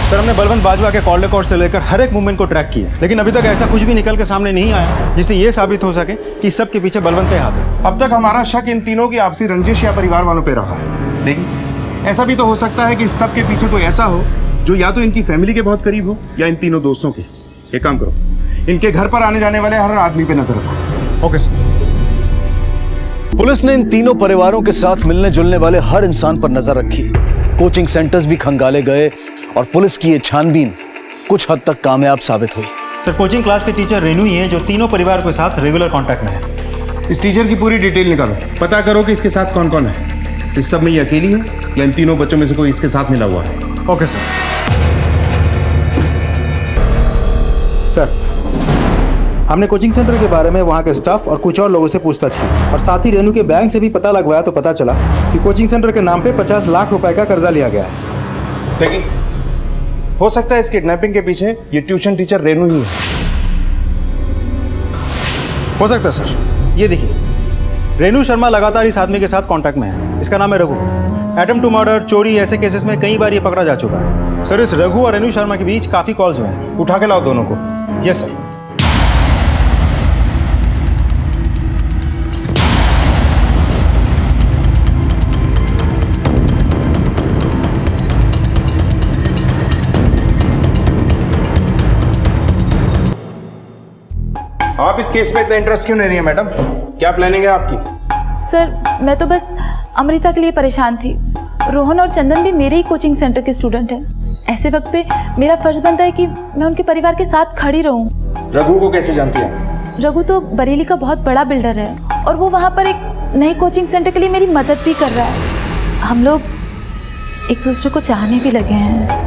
सर हमने बलवंत बाजवा के कॉल रिकॉर्ड से लेकर हर एक मूवमेंट को ट्रैक किया, लेकिन अभी तक ऐसा कुछ भी निकल के सामने नहीं आया जिससे ये साबित हो सके कि सबके पीछे बलवंत का हाथ है। अब तक हमारा शक इन तीनों की आपसी रंजिश या परिवार वालों पे रहा है, लेकिन ऐसा भी तो हो सकता है कि सब के पीछे कोई ऐसा हो जो या तो इनकी फैमिली के बहुत करीब हो या इन तीनों दोस्तों के। एक काम करो, इनके घर पर आने जाने वाले हर आदमी पे नजर रखो। Okay sir. पुलिस ने इन तीनों परिवारों के साथ मिलने जुलने वाले हर इंसान पर नजर रखी। कोचिंग सेंटर्स भी खंगाले गए और पुलिस की ये छानबीन कुछ हद तक कामयाब साबित हुई। सर कोचिंग क्लास के टीचर रेनू ही है जो तीनों परिवार के साथ रेगुलर कांटेक्ट में है। इस टीचर की पूरी डिटेल निकालो, पता करो कि इसके साथ कौन कौन है। इस सब में ये अकेली है या इन तीनों बच्चों में से कोई इसके साथ मिला हुआ है? Okay sir. सर हमने कोचिंग सेंटर के बारे में वहाँ के स्टाफ और कुछ और लोगों से पूछताछ की और साथ ही रेनू के बैंक से भी पता लगवाया तो पता चला कि कोचिंग सेंटर के नाम पे 50 लाख रुपए का कर्जा लिया गया है। देखिए, हो सकता है इस किडनैपिंग के पीछे ये ट्यूशन टीचर रेनू ही है। हो सकता है सर। ये देखिए, रेनू शर्मा लगातार इस आदमी के साथ कांटेक्ट में है। इसका नाम है रघु। एटम टू मर्डर, चोरी ऐसे केसेस में कई बार ये पकड़ा जा चुका है। सर इस रघु और रेनू शर्मा के बीच काफी कॉल्स हुए हैं। उठा के लाओ दोनों को। Yes sir. आप इस केस में इतना इंटरेस्ट क्यों नहीं रही है मैडम? क्या प्लानिंग है आपकी? सर मैं तो बस अमृता के लिए परेशान थी। रोहन और चंदन भी मेरे ही कोचिंग सेंटर के स्टूडेंट हैं। ऐसे वक्त पे मेरा फर्ज बनता है कि मैं उनके परिवार के साथ खड़ी रहूं। रघु को कैसे जानती हैं? रघु तो बरेली का बहुत बड़ा बिल्डर है और वो वहाँ पर एक नए कोचिंग सेंटर के लिए मेरी मदद भी कर रहा है। हम लोग एक दूसरे को चाहने भी लगे हैं।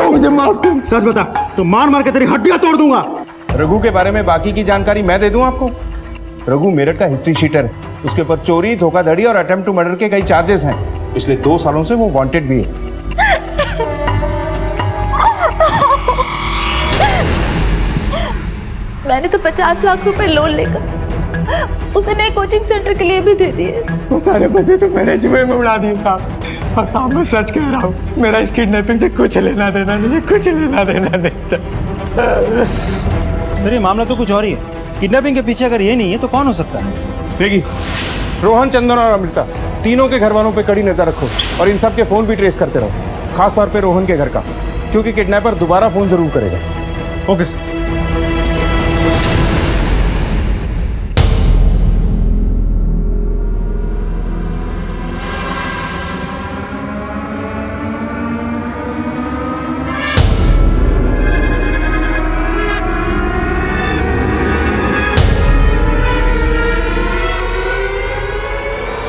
मुझे माफ कर। सच बता, तो मार मार के तेरी हड्डियां तोड़ दूंगा। रघु के बारे में बाकी की जानकारी मैं दे दूं आपको। रघु मेरठ का हिस्ट्री शीटर है। उसके ऊपर चोरी, धोखाधड़ी और अटेम्प्ट टू मर्डर के कई चार्जेस हैं। पिछले 2 सालों से वो वांटेड भी है। मैंने तो 50 लाख रुपए लोन लेकर उसे नए कोचिंग सेंटर के लिए भी दे दिए। वो सारे पैसे तो मैंने जुए में उड़ा दिए साहब। और साहब मैं सच कह रहा हूँ, मेरा इस किडनैपिंग से कुछ लेना देना नहीं है, कुछ लेना देना नहीं सर। सर ये मामला तो कुछ और ही है। किडनैपिंग के पीछे अगर ये नहीं है तो कौन हो सकता है? देखिए, रोहन, चंदन और अमृता तीनों के घर वालों पे कड़ी नजर रखो और इन सब के फोन भी ट्रेस करते रहो, खास तौर पे रोहन के घर का, क्योंकि किडनैपर दोबारा फोन जरूर करेगा। Okay sir.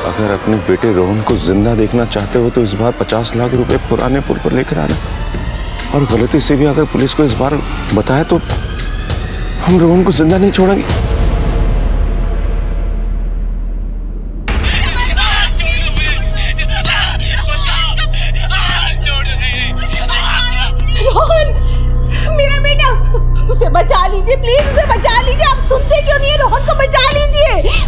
अगर अपने बेटे रोहन को जिंदा देखना चाहते हो तो इस बार 50 लाख रुपए पुराने पुल पर लेकर आना, और गलती से भी अगर पुलिस को इस बार बताया तो हम रोहन को जिंदा नहीं छोड़ेंगे। रोहन, मेरा बेटा, उसे बचा लीजिए प्लीज, उसे बचा लीजिए। आप सुनते क्यों नहीं है? रोहन को बचा लीजिए।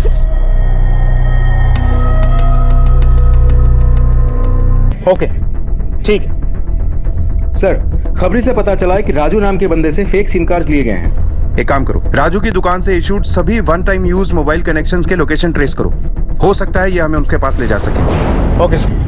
ओके, ठीक है सर। खबरी से पता चला है कि राजू नाम के बंदे से फेक सिम कार्ड लिए गए हैं। एक काम करो, राजू की दुकान से इशूड सभी one time use mobile connections के लोकेशन ट्रेस करो। हो सकता है ये हमें उसके पास ले जा सके। Okay sir.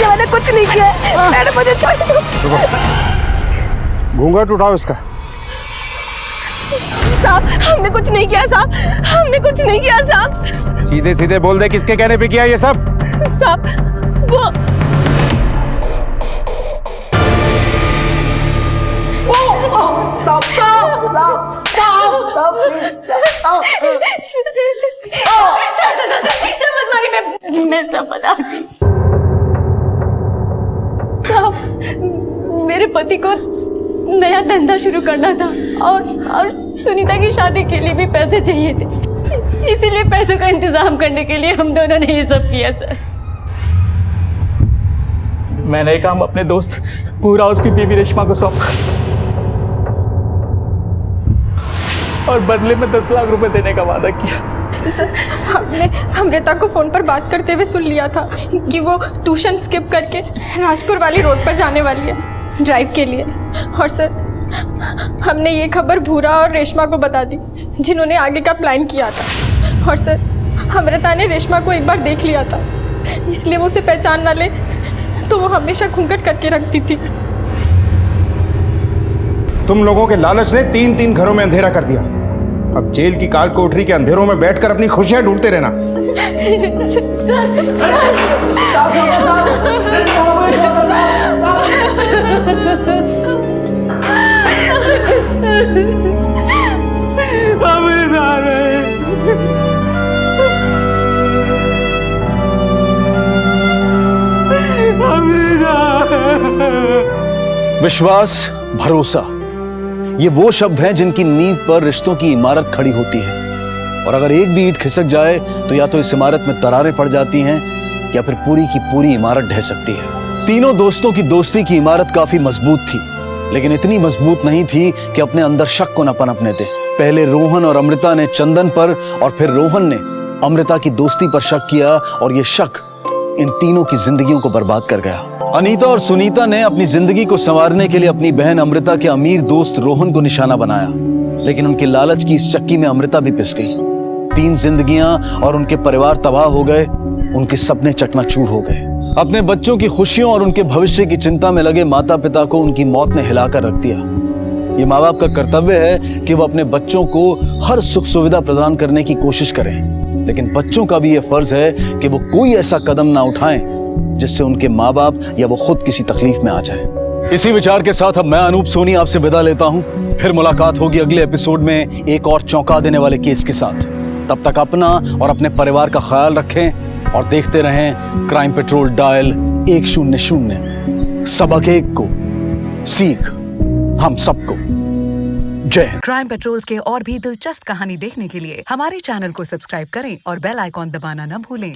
मैंने कुछ नहीं किया, मैडम मुझे छोड़ दो। घूंघट उठाओ इसका। साहब हमने कुछ नहीं किया साहब, हमने कुछ नहीं किया साहब। सीधे सीधे बोल दे, किसके कहने पे किया ये सब? साहब वो सर मत मारिए, मैं सब बता। साहब मेरे पति को नया धंधा शुरू करना था और सुनीता की शादी के लिए भी पैसे चाहिए थे, इसीलिए पैसों का इंतजाम करने के लिए हम दोनों ने ये सब किया सर। मैंने काम अपने दोस्त पूरा उसकी बीवी रेशमा को सौंपा और बदले में 10 लाख रुपए देने का वादा किया। सर हमने अमृता को फोन पर बात करते हुए सुन लिया था कि वो ट्यूशन स्किप करके राजपुर वाली रोड पर जाने वाली है ड्राइव के लिए, और सर हमने ये खबर भूरा और रेशमा को बता दी जिन्होंने आगे का प्लान किया था। और सर अमृता ने रेशमा को एक बार देख लिया था, इसलिए वो उसे पहचान ना ले तो वो हमेशा घूंघट करके रखती थी। तुम लोगों के लालच ने 3-3 घरों में अंधेरा कर दिया। अब जेल की काल कोठरी के अंधेरों में बैठकर अपनी खुशियां ढूंढते रहना। विश्वास, भरोसा, ये वो शब्द हैं जिनकी नींव पर रिश्तों की इमारत खड़ी होती है, और अगर एक भी ईंट खिसक जाए तो या तो इस इमारत में दरारें पड़ जाती हैं या फिर पूरी की पूरी इमारत ढह सकती है। तीनों दोस्तों की दोस्ती की इमारत काफी मजबूत थी, लेकिन इतनी मजबूत नहीं थी कि अपने अंदर शक को न पनपने दे। पहले रोहन और अमृता ने चंदन पर और फिर रोहन ने अमृता की दोस्ती पर शक किया, और ये शक इन तीनों की जिंदगियों को बर्बाद कर गया। अनीता और सुनीता ने अपनी जिंदगी को संवारने के लिए अपनी बहन अमृता के अमीर दोस्त रोहन को निशाना बनाया, लेकिन उनके लालच की इस चक्की में अमृता भी पिस गई। 3 जिंदगियां और उनके परिवार तबाह हो गए, उनके सपने चकनाचूर हो गए। अपने बच्चों की खुशियों और उनके भविष्य की चिंता में लगे माता पिता को उनकी मौत ने हिलाकर रख दिया। ये माँ बाप का कर्तव्य है कि वो अपने बच्चों को हर सुख सुविधा प्रदान करने की कोशिश करें, लेकिन बच्चों का भी ये फर्ज है कि वो कोई ऐसा कदम ना उठाएं जिससे उनके माँ बाप या वो खुद किसी तकलीफ में आ जाए। इसी विचार के साथ अब मैं अनूप सोनी आपसे विदा लेता हूँ। फिर मुलाकात होगी अगले एपिसोड में एक और चौंका देने वाले केस के साथ। तब तक अपना और अपने परिवार का ख्याल रखें और देखते रहें क्राइम पेट्रोल डायल 100। सबक एक को, सीख हम सबको। जय हिंद। क्राइम पेट्रोल के और भी दिलचस्प कहानी देखने के लिए हमारे चैनल को सब्सक्राइब करें और बेल आइकॉन दबाना न भूलें।